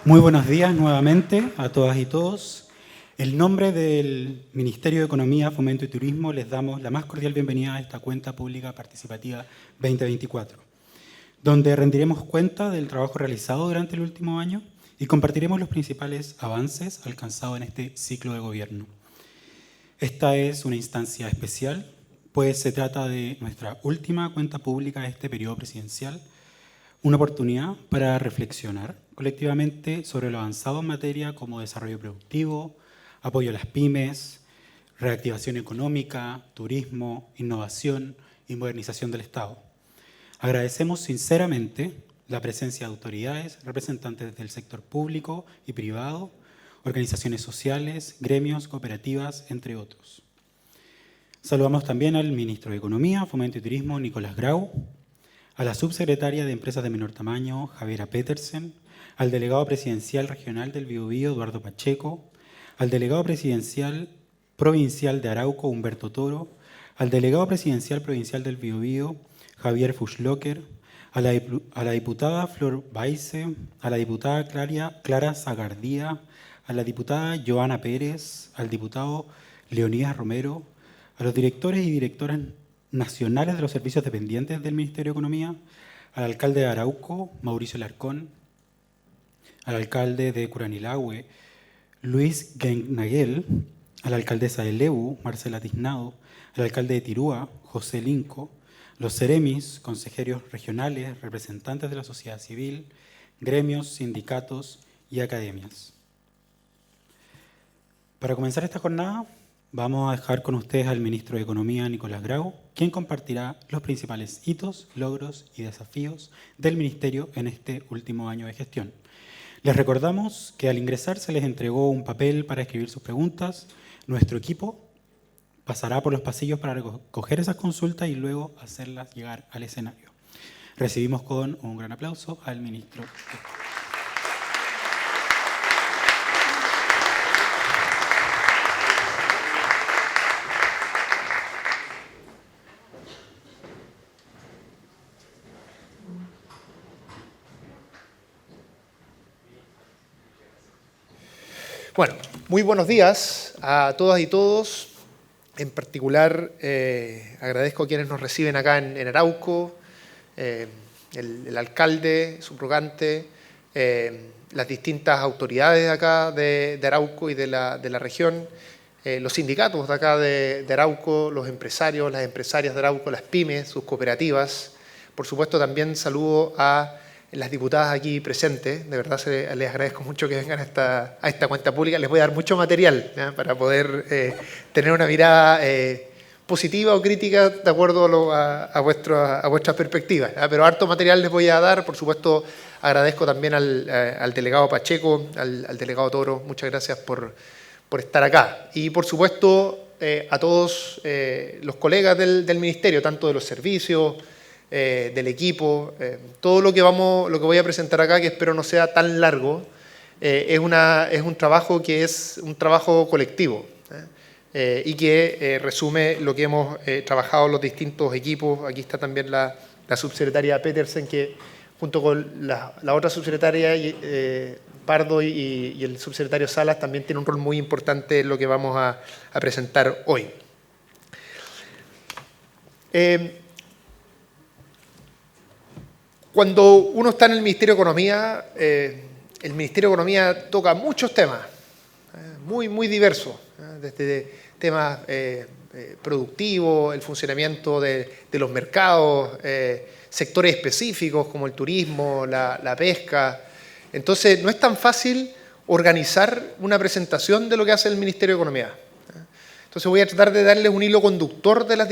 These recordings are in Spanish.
Muy buenos días nuevamente a todas y todos. En nombre del Ministerio de Economía, Fomento y Turismo les damos la más cordial bienvenida a esta cuenta pública participativa 2024, donde rendiremos cuenta del trabajo realizado durante el último año y compartiremos los principales avances alcanzados en este ciclo de gobierno. Esta es una instancia especial, pues se trata de nuestra última cuenta pública de este periodo presidencial, una oportunidad para reflexionar colectivamente sobre lo avanzado en materia como desarrollo productivo, apoyo a las pymes, reactivación económica, turismo, innovación y modernización del Estado. Agradecemos sinceramente la presencia de autoridades, representantes del sector público y privado, organizaciones sociales, gremios, cooperativas, entre otros. Saludamos también al Ministro de Economía, Fomento y Turismo, Nicolás Grau, a la subsecretaria de Empresas de Menor Tamaño, Javiera Petersen, al delegado presidencial regional del Biobío, Eduardo Pacheco, al delegado presidencial provincial de Arauco, Humberto Toro, al delegado presidencial provincial del Biobío, Javier Fuschlocker, a la diputada Flor Baise, a la diputada Clara Zagardía, a la diputada Joana Pérez, al diputado Leonidas Romero, a los directores y directoras nacionales de los servicios dependientes del Ministerio de Economía, al alcalde de Arauco, Mauricio Larcón, al alcalde de Curanilahue, Luis Guenaguel, a la alcaldesa de Lebu, Marcela Tiznado, al alcalde de Tirúa, José Linco, los seremis, consejeros regionales, representantes de la sociedad civil, gremios, sindicatos y academias. Para comenzar esta jornada, vamos a dejar con ustedes al Ministro de Economía, Nicolás Grau, quien compartirá los principales hitos, logros y desafíos del Ministerio en este último año de gestión. Les recordamos que al ingresar se les entregó un papel para escribir sus preguntas. Nuestro equipo pasará por los pasillos para recoger esas consultas y luego hacerlas llegar al escenario. Recibimos con un gran aplauso al Ministro. Bueno, muy buenos días a todas y todos. En particular, agradezco a quienes nos reciben acá en Arauco, el alcalde subrogante, las distintas autoridades acá de Arauco y de la región, los sindicatos de acá de Arauco, los empresarios, las empresarias de Arauco, las pymes, sus cooperativas. Por supuesto, también saludo a las diputadas aquí presentes. De verdad les agradezco mucho que vengan a esta cuenta pública. Les voy a dar mucho material, ¿ya?, para poder tener una mirada positiva o crítica de acuerdo a vuestras perspectivas, ¿ya? Pero harto material les voy a dar. Por supuesto, agradezco también al delegado Pacheco, al delegado Toro. Muchas gracias por estar acá. Y por supuesto a todos los colegas del Ministerio, tanto de los servicios, del equipo, todo lo que voy a presentar acá, que espero no sea tan largo, es un trabajo que es un trabajo colectivo, y que resume lo que hemos trabajado los distintos equipos. Aquí está también la subsecretaria Petersen, que junto con la otra subsecretaria Pardo y el subsecretario Salas también tiene un rol muy importante en lo que vamos a presentar hoy. Cuando uno está en el Ministerio de Economía, el Ministerio de Economía toca muchos temas, muy diversos, desde temas productivos, el funcionamiento de los mercados, sectores específicos como el turismo, la pesca. Entonces, no es tan fácil organizar una presentación de lo que hace el Ministerio de Economía. Entonces voy a tratar de darles un hilo conductor de los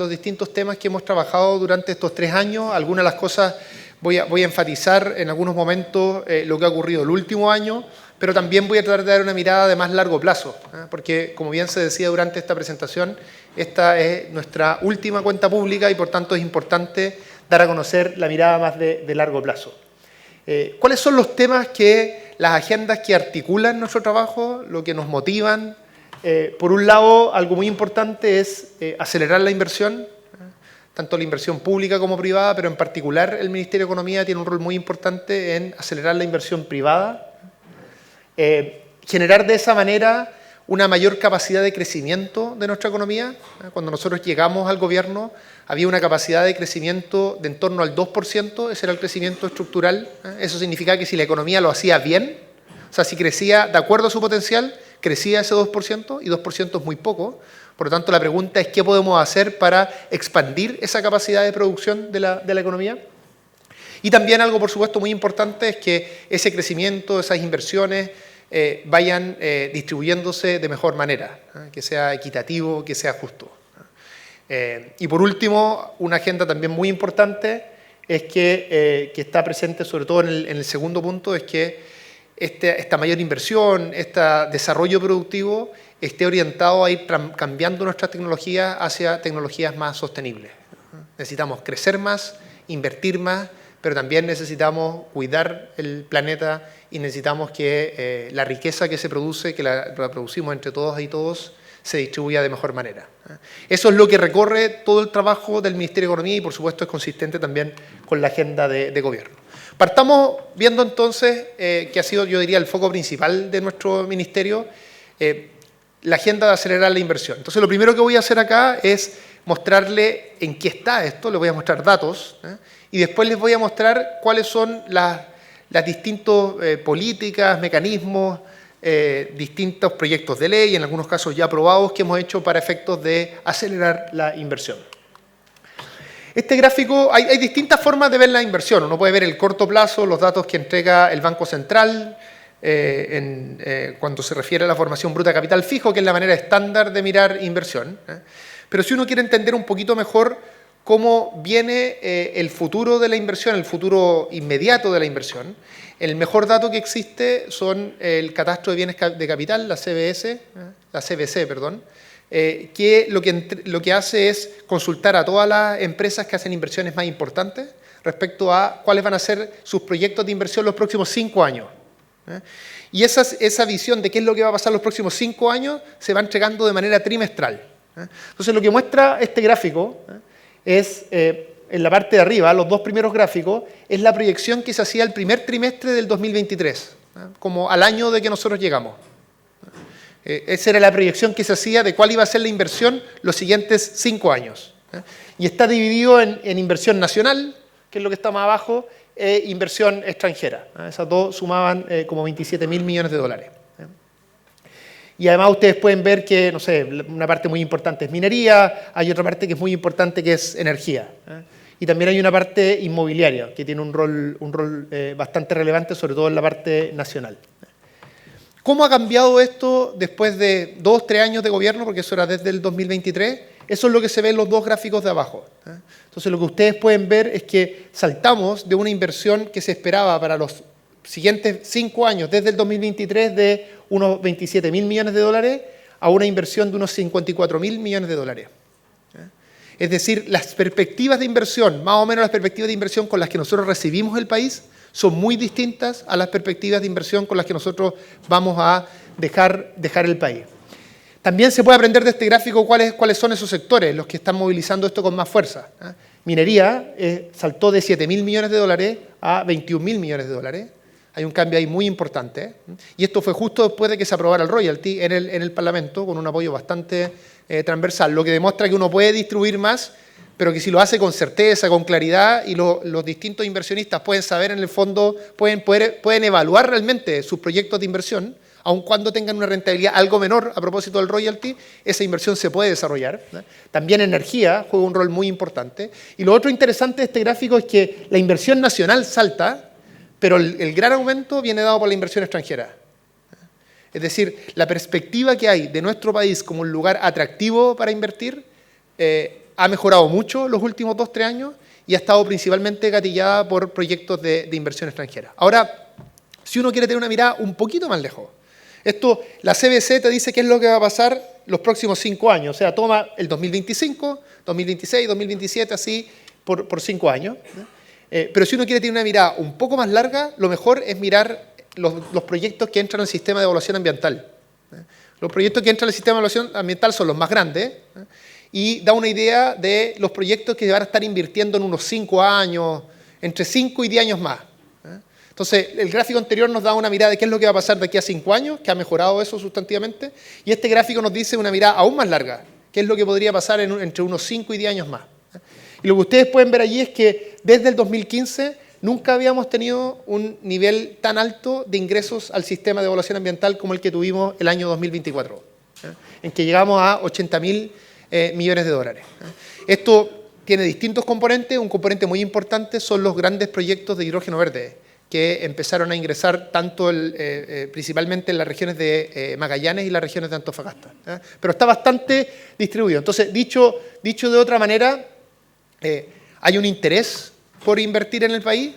distintos temas que hemos trabajado durante estos 3 años. Algunas de las cosas voy a enfatizar en algunos momentos lo que ha ocurrido el último año, pero también voy a tratar de dar una mirada de más largo plazo, porque, como bien se decía durante esta presentación, esta es nuestra última cuenta pública y por tanto es importante dar a conocer la mirada más de largo plazo. ¿Cuáles son los temas las agendas que articulan nuestro trabajo, lo que nos motivan? Por un lado, algo muy importante es acelerar la inversión. tanto la inversión pública como privada, pero en particular el Ministerio de Economía tiene un rol muy importante en acelerar la inversión privada, generar de esa manera una mayor capacidad de crecimiento de nuestra economía. Cuando nosotros llegamos al gobierno había una capacidad de crecimiento de en torno al 2%, ese era el crecimiento estructural. Eso significaba que si la economía lo hacía bien, o sea, si crecía de acuerdo a su potencial, crecía ese 2%, y 2% es muy poco. Por lo tanto, la pregunta es qué podemos hacer para expandir esa capacidad de producción de la economía. Y también algo, por supuesto, muy importante es que ese crecimiento, esas inversiones, vayan distribuyéndose de mejor manera, que sea equitativo, que sea justo. Y por último, una agenda también muy importante es que está presente sobre todo en el segundo punto, es que esta mayor inversión, este desarrollo productivo esté orientado a ir cambiando nuestras tecnologías hacia tecnologías más sostenibles. Necesitamos crecer más, invertir más, pero también necesitamos cuidar el planeta y necesitamos que la riqueza que se produce, que la producimos entre todas y todos, se distribuya de mejor manera. Eso es lo que recorre todo el trabajo del Ministerio de Economía y, por supuesto, es consistente también con la agenda de gobierno. Partamos viendo entonces, que ha sido, yo diría, el foco principal de nuestro ministerio, la agenda de acelerar la inversión. Entonces, lo primero que voy a hacer acá es mostrarle en qué está esto, le voy a mostrar datos, y después les voy a mostrar cuáles son las distintas políticas, mecanismos, distintos proyectos de ley, en algunos casos ya aprobados, que hemos hecho para efectos de acelerar la inversión. Este gráfico, hay distintas formas de ver la inversión. Uno puede ver el corto plazo, los datos que entrega el Banco Central, cuando se refiere a la formación bruta de capital fijo, que es la manera estándar de mirar inversión. Pero si uno quiere entender un poquito mejor cómo viene el futuro de la inversión, el futuro inmediato de la inversión, el mejor dato que existe son el Catastro de Bienes de Capital, la CBC, que lo que hace es consultar a todas las empresas que hacen inversiones más importantes respecto a cuáles van a ser sus proyectos de inversión los próximos 5 años. Y esa visión de qué es lo que va a pasar los próximos 5 años se va entregando de manera trimestral. Entonces, lo que muestra este gráfico es, en la parte de arriba, los dos primeros gráficos, es la proyección que se hacía el primer trimestre del 2023, como al año de que nosotros llegamos. Esa era la proyección que se hacía de cuál iba a ser la inversión los siguientes 5 años. Y está dividido en inversión nacional, que es lo que está más abajo, e inversión extranjera. Esas dos sumaban como 27.000 millones de dólares. Y además ustedes pueden ver que, no sé, una parte muy importante es minería, hay otra parte que es muy importante que es energía. Y también hay una parte inmobiliaria, que tiene un rol bastante relevante, sobre todo en la parte nacional. ¿Cómo ha cambiado esto después de 2 o 3 años de gobierno? Porque eso era desde el 2023. Eso es lo que se ve en los dos gráficos de abajo. Entonces, lo que ustedes pueden ver es que saltamos de una inversión que se esperaba para los siguientes 5 años, desde el 2023, de unos 27.000 millones de dólares a una inversión de unos 54.000 millones de dólares. Es decir, las perspectivas de inversión, más o menos las perspectivas de inversión con las que nosotros recibimos el país, son muy distintas a las perspectivas de inversión con las que nosotros vamos a dejar el país. También se puede aprender de este gráfico cuáles son esos sectores, los que están movilizando esto con más fuerza. Minería saltó de 7.000 millones de dólares a 21.000 millones de dólares. Hay un cambio ahí muy importante. Y esto fue justo después de que se aprobara el royalty en el Parlamento, con un apoyo bastante transversal, lo que demuestra que uno puede distribuir más, pero que si lo hace con certeza, con claridad, y los distintos inversionistas pueden saber en el fondo, pueden evaluar realmente sus proyectos de inversión, aun cuando tengan una rentabilidad algo menor a propósito del royalty, esa inversión se puede desarrollar. También energía juega un rol muy importante. Y lo otro interesante de este gráfico es que la inversión nacional salta, pero el gran aumento viene dado por la inversión extranjera. Es decir, la perspectiva que hay de nuestro país como un lugar atractivo para invertir ha mejorado mucho los últimos 2 o 3 años y ha estado principalmente gatillada por proyectos de inversión extranjera. Ahora, si uno quiere tener una mirada un poquito más lejos, la CBC te dice qué es lo que va a pasar los próximos 5 años. O sea, toma el 2025, 2026, 2027, así por 5 años. Pero si uno quiere tener una mirada un poco más larga, lo mejor es mirar los proyectos que entran al sistema de evaluación ambiental. Los proyectos que entran al sistema de evaluación ambiental son los más grandes y da una idea de los proyectos que van a estar invirtiendo en unos 5 años, entre 5 y 10 años más. Entonces, el gráfico anterior nos da una mirada de qué es lo que va a pasar de aquí a 5 años, que ha mejorado eso sustantivamente, y este gráfico nos dice una mirada aún más larga, qué es lo que podría pasar entre unos 5 y 10 años más. Y lo que ustedes pueden ver allí es que desde el 2015 nunca habíamos tenido un nivel tan alto de ingresos al sistema de evaluación ambiental como el que tuvimos el año 2024, en que llegamos a 80.000 millones de dólares. Esto tiene distintos componentes. Un componente muy importante son los grandes proyectos de hidrógeno verde, que empezaron a ingresar tanto principalmente en las regiones de Magallanes y las regiones de Antofagasta. Pero está bastante distribuido. Entonces, dicho de otra manera, hay un interés por invertir en el país.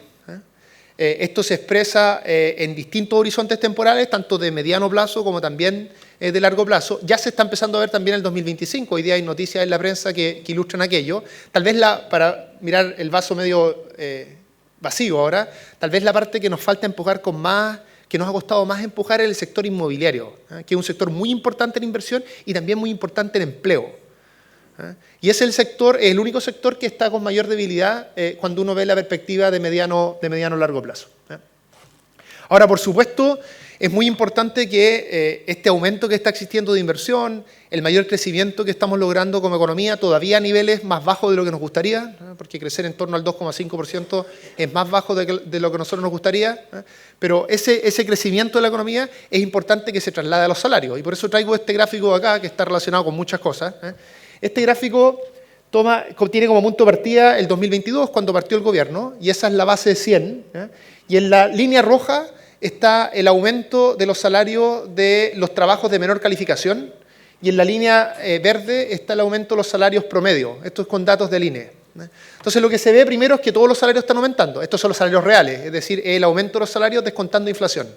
Esto se expresa en distintos horizontes temporales, tanto de mediano plazo como también de largo plazo. Ya se está empezando a ver también el 2025. Hoy día hay noticias en la prensa que ilustran aquello. Tal vez para mirar el vaso medio vacío ahora, tal vez la parte que nos falta empujar con más, que nos ha costado más empujar, es el sector inmobiliario, que es un sector muy importante en inversión y también muy importante en empleo. Y es el único sector que está con mayor debilidad cuando uno ve la perspectiva de mediano largo plazo. Ahora, por supuesto, es muy importante que este aumento que está existiendo de inversión, el mayor crecimiento que estamos logrando como economía, todavía a niveles más bajos de lo que nos gustaría, porque crecer en torno al 2,5% es más bajo de lo que a nosotros nos gustaría, pero ese crecimiento de la economía es importante que se traslade a los salarios, y por eso traigo este gráfico acá, que está relacionado con muchas cosas. Este gráfico tiene como punto de partida el 2022, cuando partió el gobierno, y esa es la base de 100, y en la línea roja está el aumento de los salarios de los trabajos de menor calificación, y en la línea verde está el aumento de los salarios promedio. Esto es con datos del INE. Entonces, lo que se ve primero es que todos los salarios están aumentando. Estos son los salarios reales, es decir, el aumento de los salarios descontando inflación.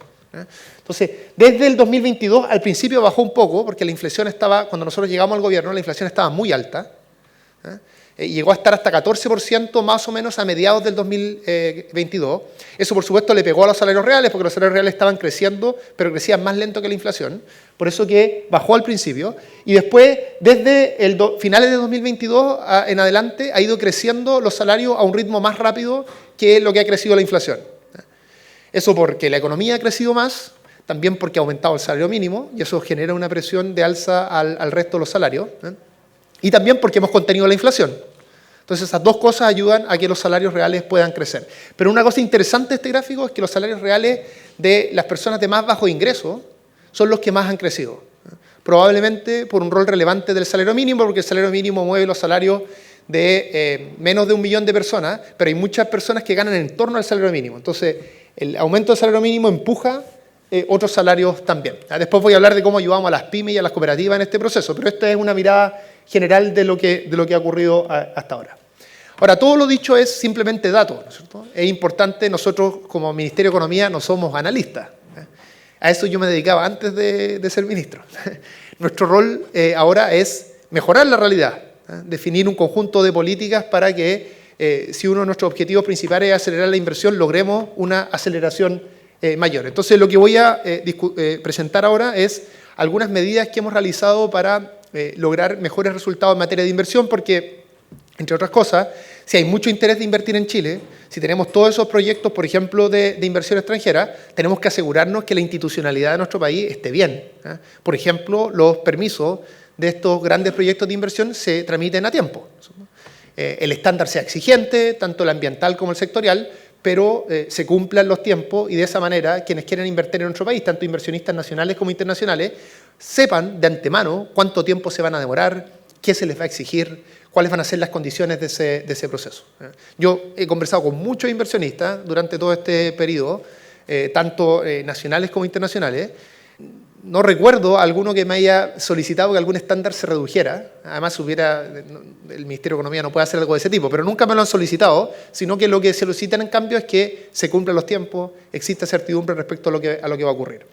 Entonces, desde el 2022 al principio bajó un poco, porque la inflación estaba, cuando nosotros llegamos al gobierno, la inflación estaba muy alta. Llegó a estar hasta 14% más o menos a mediados del 2022. Eso, por supuesto, le pegó a los salarios reales, porque los salarios reales estaban creciendo, pero crecían más lento que la inflación. Por eso que bajó al principio. Y después, desde finales de 2022 en adelante, ha ido creciendo los salarios a un ritmo más rápido que lo que ha crecido la inflación. Eso porque la economía ha crecido más, también porque ha aumentado el salario mínimo, y eso genera una presión de alza al resto de los salarios. Y también porque hemos contenido la inflación. Entonces, esas dos cosas ayudan a que los salarios reales puedan crecer. Pero una cosa interesante de este gráfico es que los salarios reales de las personas de más bajo ingreso son los que más han crecido. Probablemente por un rol relevante del salario mínimo, porque el salario mínimo mueve los salarios de menos de 1 millón de personas, pero hay muchas personas que ganan en torno al salario mínimo. Entonces, el aumento del salario mínimo empuja otros salarios también. Después voy a hablar de cómo ayudamos a las pymes y a las cooperativas en este proceso, pero esta es una mirada general de lo que ha ocurrido hasta ahora. Ahora, todo lo dicho es simplemente datos, ¿no es cierto? Es importante, nosotros como Ministerio de Economía no somos analistas. A eso yo me dedicaba antes de ser ministro. Nuestro rol ahora es mejorar la realidad, definir un conjunto de políticas para que, si uno de nuestros objetivos principales es acelerar la inversión, logremos una aceleración mayor. Entonces, lo que voy a presentar ahora es algunas medidas que hemos realizado para lograr mejores resultados en materia de inversión, porque, entre otras cosas, si hay mucho interés de invertir en Chile, si tenemos todos esos proyectos, por ejemplo, de inversión extranjera, tenemos que asegurarnos que la institucionalidad de nuestro país esté bien. Por ejemplo, los permisos de estos grandes proyectos de inversión se tramiten a tiempo. El estándar sea exigente, tanto el ambiental como el sectorial, pero se cumplan los tiempos y de esa manera quienes quieren invertir en nuestro país, tanto inversionistas nacionales como internacionales, sepan de antemano cuánto tiempo se van a demorar, qué se les va a exigir, cuáles van a ser las condiciones de ese proceso. Yo he conversado con muchos inversionistas durante todo este periodo, tanto nacionales como internacionales. No recuerdo a alguno que me haya solicitado que algún estándar se redujera. Además, el Ministerio de Economía no puede hacer algo de ese tipo, pero nunca me lo han solicitado, sino que lo que se solicitan en cambio es que se cumplan los tiempos, exista certidumbre respecto a lo que va a ocurrir.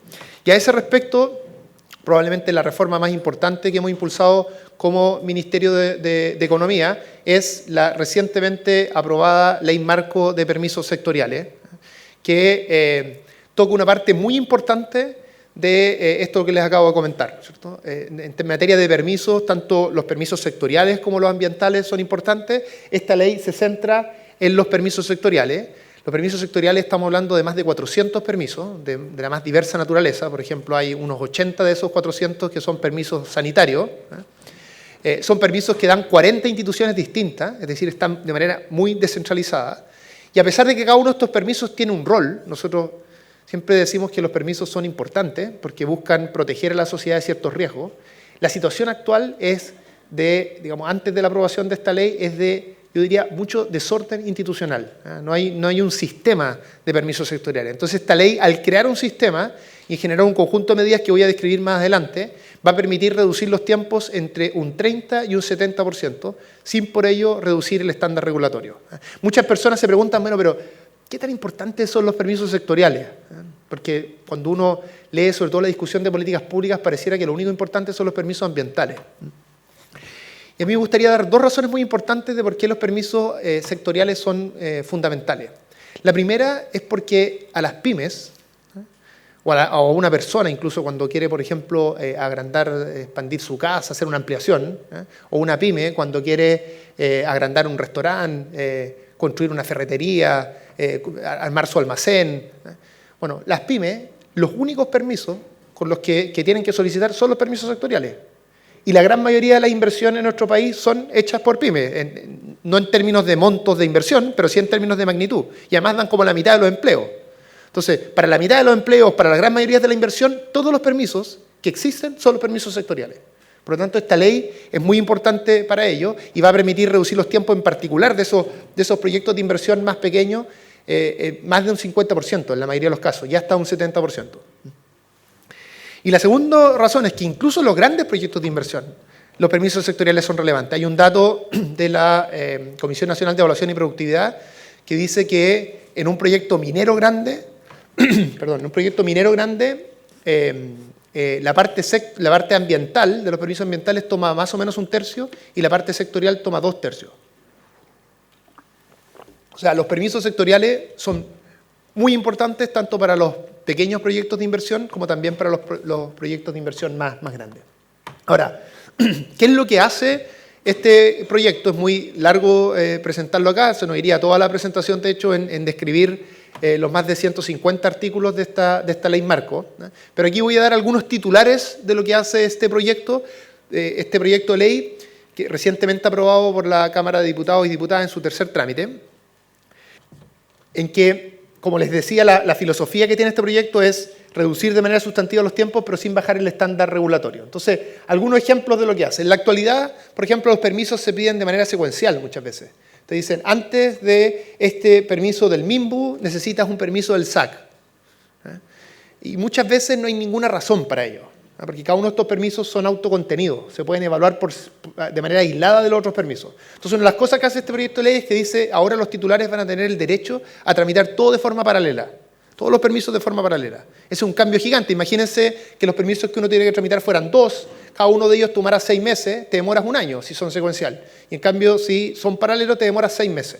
Y a ese respecto, probablemente la reforma más importante que hemos impulsado como Ministerio de Economía es la recientemente aprobada Ley Marco de Permisos Sectoriales, que toca una parte muy importante de esto que les acabo de comentar, ¿cierto? En materia de permisos, tanto los permisos sectoriales como los ambientales son importantes. Esta ley se centra en los permisos sectoriales. Los permisos sectoriales estamos hablando de más de 400 permisos, de la más diversa naturaleza. Por ejemplo, hay unos 80 de esos 400 que son permisos sanitarios. Son permisos que dan 40 instituciones distintas, es decir, están de manera muy descentralizada. Y a pesar de que cada uno de estos permisos tiene un rol, nosotros siempre decimos que los permisos son importantes porque buscan proteger a la sociedad de ciertos riesgos. La situación actual es de, digamos, antes de la aprobación de esta ley, es de, yo diría, mucho desorden institucional. No hay un sistema de permisos sectoriales. Entonces, esta ley, al crear un sistema y generar un conjunto de medidas que voy a describir más adelante, va a permitir reducir los tiempos entre un 30 y un 70%, sin por ello reducir el estándar regulatorio. Muchas personas se preguntan, bueno, pero ¿qué tan importantes son los permisos sectoriales? Porque cuando uno lee sobre todo la discusión de políticas públicas, pareciera que lo único importante son los permisos ambientales. Y a mí me gustaría dar dos razones muy importantes de por qué los permisos sectoriales son fundamentales. La primera es porque a las pymes, o a una persona incluso cuando quiere, por ejemplo, agrandar, expandir su casa, hacer una ampliación, o una pyme cuando quiere agrandar un restaurante, construir una ferretería, armar su almacén. Bueno, las pymes, los únicos permisos con los que tienen que solicitar son los permisos sectoriales. Y la gran mayoría de las inversiones en nuestro país son hechas por pymes, no en términos de montos de inversión, pero sí en términos de magnitud. Y además dan como la mitad de los empleos. Entonces, para la mitad de los empleos, para la gran mayoría de la inversión, todos los permisos que existen son los permisos sectoriales. Por lo tanto, esta ley es muy importante para ello y va a permitir reducir los tiempos en particular de esos proyectos de inversión más pequeños, más de un 50% en la mayoría de los casos, ya hasta un 70%. Y la segunda razón es que incluso los grandes proyectos de inversión, los permisos sectoriales son relevantes. Hay un dato de la Comisión Nacional de Evaluación y Productividad que dice que en un proyecto minero grande, la parte ambiental de los permisos ambientales toma más o menos un tercio y la parte sectorial toma 2/3. O sea, los permisos sectoriales son muy importantes tanto para los pequeños proyectos de inversión como también para los proyectos de inversión más grandes. Ahora, ¿qué es lo que hace este proyecto? Es muy largo presentarlo acá, se nos iría toda la presentación, de hecho, en describir los más de 150 artículos de esta ley marco, ¿no? Pero aquí voy a dar algunos titulares de lo que hace este proyecto de ley, que recientemente aprobado por la Cámara de Diputados y Diputadas en su tercer trámite, en que, como les decía, la filosofía que tiene este proyecto es reducir de manera sustantiva los tiempos, pero sin bajar el estándar regulatorio. Entonces, algunos ejemplos de lo que hace. En la actualidad, por ejemplo, los permisos se piden de manera secuencial muchas veces. Te dicen, antes de este permiso del MIMBU, necesitas un permiso del SAC. Y muchas veces no hay ninguna razón para ello, porque cada uno de estos permisos son autocontenidos, se pueden evaluar de manera aislada de los otros permisos. Entonces, una de las cosas que hace este proyecto de ley es que dice, ahora los titulares van a tener el derecho a tramitar todo de forma paralela, todos los permisos de forma paralela. Ese es un cambio gigante. Imagínense que los permisos que uno tiene que tramitar fueran 2, cada uno de ellos tomará 6 meses, te demoras 1 año si son secuencial. Y en cambio, si son paralelos, te demoras 6 meses.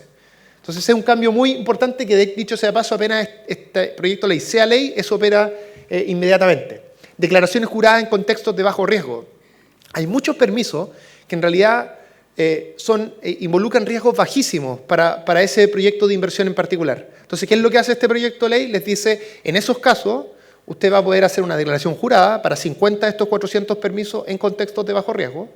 Entonces, es un cambio muy importante que, dicho sea de paso, apenas este proyecto de ley sea ley, eso opera inmediatamente. Declaraciones juradas en contextos de bajo riesgo. Hay muchos permisos que en realidad involucran riesgos bajísimos para ese proyecto de inversión en particular. Entonces, ¿qué es lo que hace este proyecto de ley? Les dice, en esos casos, usted va a poder hacer una declaración jurada para 50 de estos 400 permisos en contextos de bajo riesgo.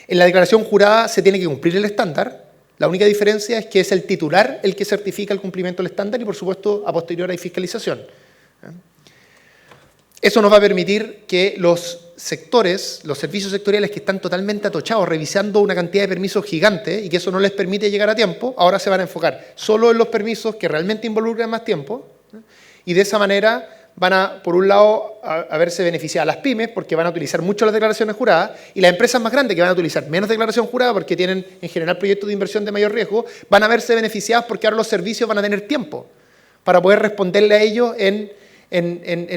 En la declaración jurada se tiene que cumplir el estándar. La única diferencia es que es el titular el que certifica el cumplimiento del estándar y, por supuesto, a posterior hay fiscalización. Eso nos va a permitir que los sectores, los servicios sectoriales que están totalmente atochados, revisando una cantidad de permisos gigantes y que eso no les permite llegar a tiempo, ahora se van a enfocar solo en los permisos que realmente involucran más tiempo, y de esa manera van a, por un lado, a verse beneficiadas las pymes porque van a utilizar mucho las declaraciones juradas, y las empresas más grandes que van a utilizar menos declaración jurada porque tienen en general proyectos de inversión de mayor riesgo, van a verse beneficiadas porque ahora los servicios van a tener tiempo para poder responderle a ellos en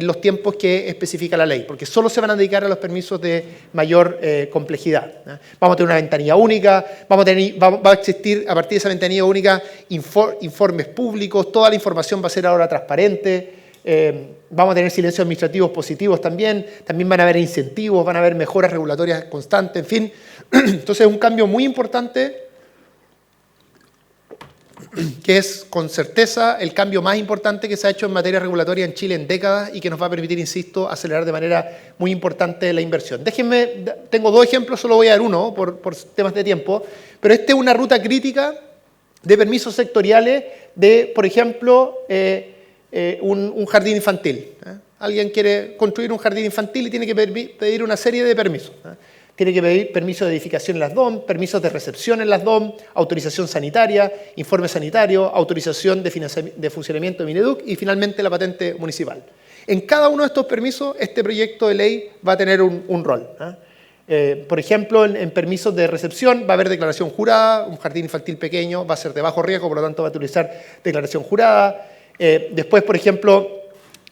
los tiempos que especifica la ley, porque solo se van a dedicar a los permisos de mayor complejidad. Vamos a tener una ventanilla única, va a existir a partir de esa ventanilla única informes públicos, toda la información va a ser ahora transparente, Vamos a tener silencios administrativos positivos también van a haber incentivos, van a haber mejoras regulatorias constantes, en fin. Entonces es un cambio muy importante, que es con certeza el cambio más importante que se ha hecho en materia regulatoria en Chile en décadas y que nos va a permitir, insisto, acelerar de manera muy importante la inversión. Déjenme, tengo 2 ejemplos, solo voy a dar uno por temas de tiempo, pero esta es una ruta crítica de permisos sectoriales de, por ejemplo, un jardín infantil. Alguien quiere construir un jardín infantil y tiene que pedir una serie de permisos. Tiene que pedir permiso de edificación en las DOM, permisos de recepción en las DOM, autorización sanitaria, informe sanitario, autorización de funcionamiento de Mineduc y finalmente la patente municipal. En cada uno de estos permisos, este proyecto de ley va a tener un rol. Por ejemplo, en permisos de recepción va a haber declaración jurada, un jardín infantil pequeño va a ser de bajo riesgo, por lo tanto va a utilizar declaración jurada. Después, por ejemplo,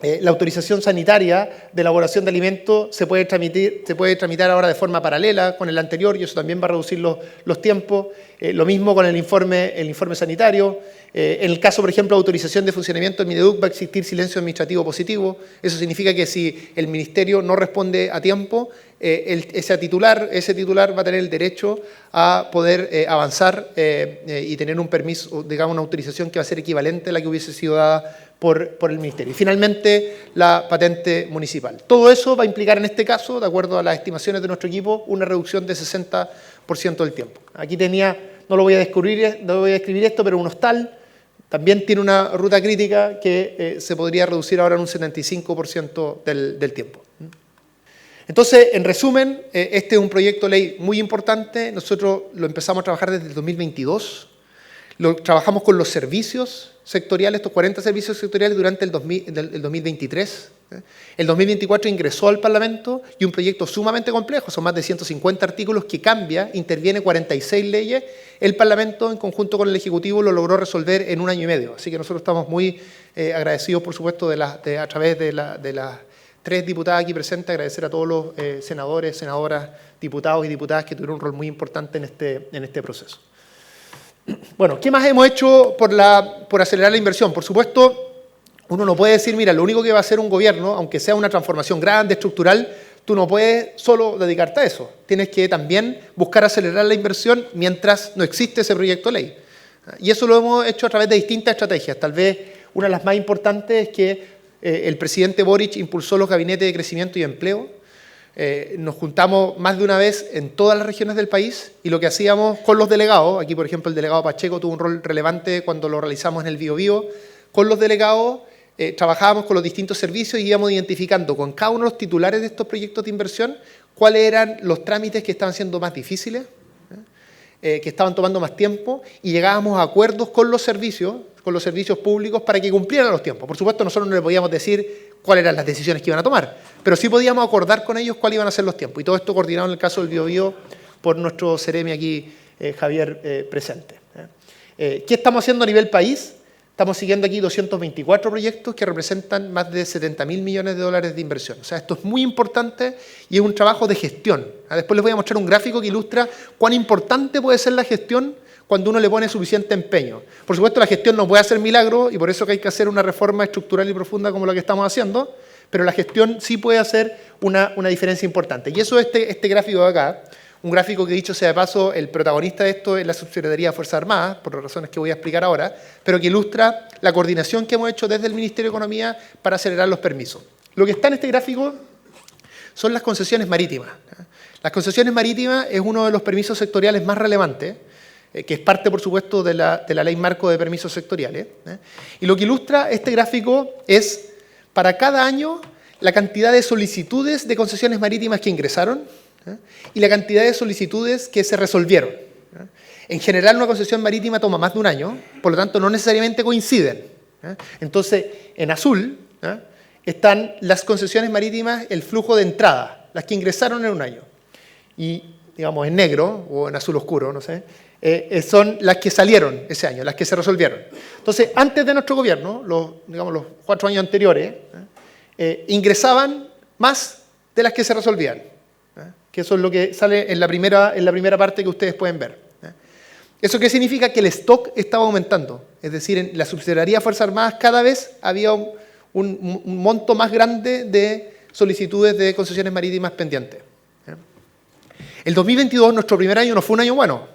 la autorización sanitaria de elaboración de alimentos se puede tramitar ahora de forma paralela con el anterior y eso también va a reducir los tiempos. Lo mismo con el informe sanitario. En el caso, por ejemplo, de autorización de funcionamiento del Mineduc va a existir silencio administrativo positivo. Eso significa que si el Ministerio no responde a tiempo, ese titular va a tener el derecho a poder avanzar y tener un permiso, digamos, una autorización que va a ser equivalente a la que hubiese sido dada por el Ministerio. Y finalmente, la patente municipal. Todo eso va a implicar en este caso, de acuerdo a las estimaciones de nuestro equipo, una reducción de 60% del tiempo. Aquí no lo voy a describir esto, pero un hostal también tiene una ruta crítica que se podría reducir ahora en un 75% del tiempo. Entonces, en resumen, este es un proyecto de ley muy importante. Nosotros lo empezamos a trabajar desde el 2022. Lo trabajamos con los servicios sectoriales, estos 40 servicios sectoriales durante el 2023. El 2024 ingresó al Parlamento y un proyecto sumamente complejo, son más de 150 artículos que cambia, interviene 46 leyes. El Parlamento, en conjunto con el Ejecutivo, lo logró resolver en 1 año y medio. Así que nosotros estamos muy agradecidos, por supuesto, a través de las 3 diputadas aquí presentes, agradecer a todos los senadores, senadoras, diputados y diputadas que tuvieron un rol muy importante en este proceso. Bueno, ¿qué más hemos hecho por acelerar la inversión? Por supuesto, uno no puede decir, mira, lo único que va a hacer un gobierno, aunque sea una transformación grande, estructural, tú no puedes solo dedicarte a eso. Tienes que también buscar acelerar la inversión mientras no existe ese proyecto de ley. Y eso lo hemos hecho a través de distintas estrategias. Tal vez una de las más importantes es que el presidente Boric impulsó los gabinetes de crecimiento y empleo. Nos juntamos más de una vez en todas las regiones del país y lo que hacíamos con los delegados, aquí por ejemplo el delegado Pacheco tuvo un rol relevante cuando lo realizamos en el Biobío, con los delegados trabajábamos con los distintos servicios y íbamos identificando con cada uno de los titulares de estos proyectos de inversión cuáles eran los trámites que estaban siendo más difíciles, que estaban tomando más tiempo y llegábamos a acuerdos con los servicios públicos para que cumplieran los tiempos. Por supuesto, nosotros no les podíamos decir cuáles eran las decisiones que iban a tomar, pero sí podíamos acordar con ellos cuáles iban a ser los tiempos. Y todo esto coordinado en el caso del Biobío por nuestro Ceremi aquí, Javier, presente. ¿Qué estamos haciendo a nivel país? Estamos siguiendo aquí 224 proyectos que representan más de 70.000 millones de dólares de inversión. O sea, esto es muy importante y es un trabajo de gestión. Después les voy a mostrar un gráfico que ilustra cuán importante puede ser la gestión cuando uno le pone suficiente empeño. Por supuesto, la gestión no puede hacer milagros y por eso que hay que hacer una reforma estructural y profunda como la que estamos haciendo, pero la gestión sí puede hacer una diferencia importante. Y eso es este gráfico de acá, un gráfico que, dicho sea de paso, el protagonista de esto es la Subsecretaría de Fuerzas Armadas, por las razones que voy a explicar ahora, pero que ilustra la coordinación que hemos hecho desde el Ministerio de Economía para acelerar los permisos. Lo que está en este gráfico son las concesiones marítimas. Las concesiones marítimas es uno de los permisos sectoriales más relevantes, que es parte, por supuesto, de la Ley Marco de Permisos Sectoriales. Y lo que ilustra este gráfico es, para cada año, la cantidad de solicitudes de concesiones marítimas que ingresaron y la cantidad de solicitudes que se resolvieron. En general, una concesión marítima toma más de un año, por lo tanto, no necesariamente coinciden. Entonces, en azul están las concesiones marítimas, el flujo de entrada, las que ingresaron en un año. Y, digamos, en negro, o en azul oscuro, no sé, son las que salieron ese año, las que se resolvieron. Entonces, antes de nuestro gobierno, los 4 años anteriores, ingresaban más de las que se resolvían, que eso es lo que sale en la primera parte que ustedes pueden ver. ¿Eso qué significa? Que el stock estaba aumentando, es decir, en la Subsecretaría de Fuerzas Armadas cada vez había un monto más grande de solicitudes de concesiones marítimas pendientes. El 2022, nuestro primer año, no fue un año bueno.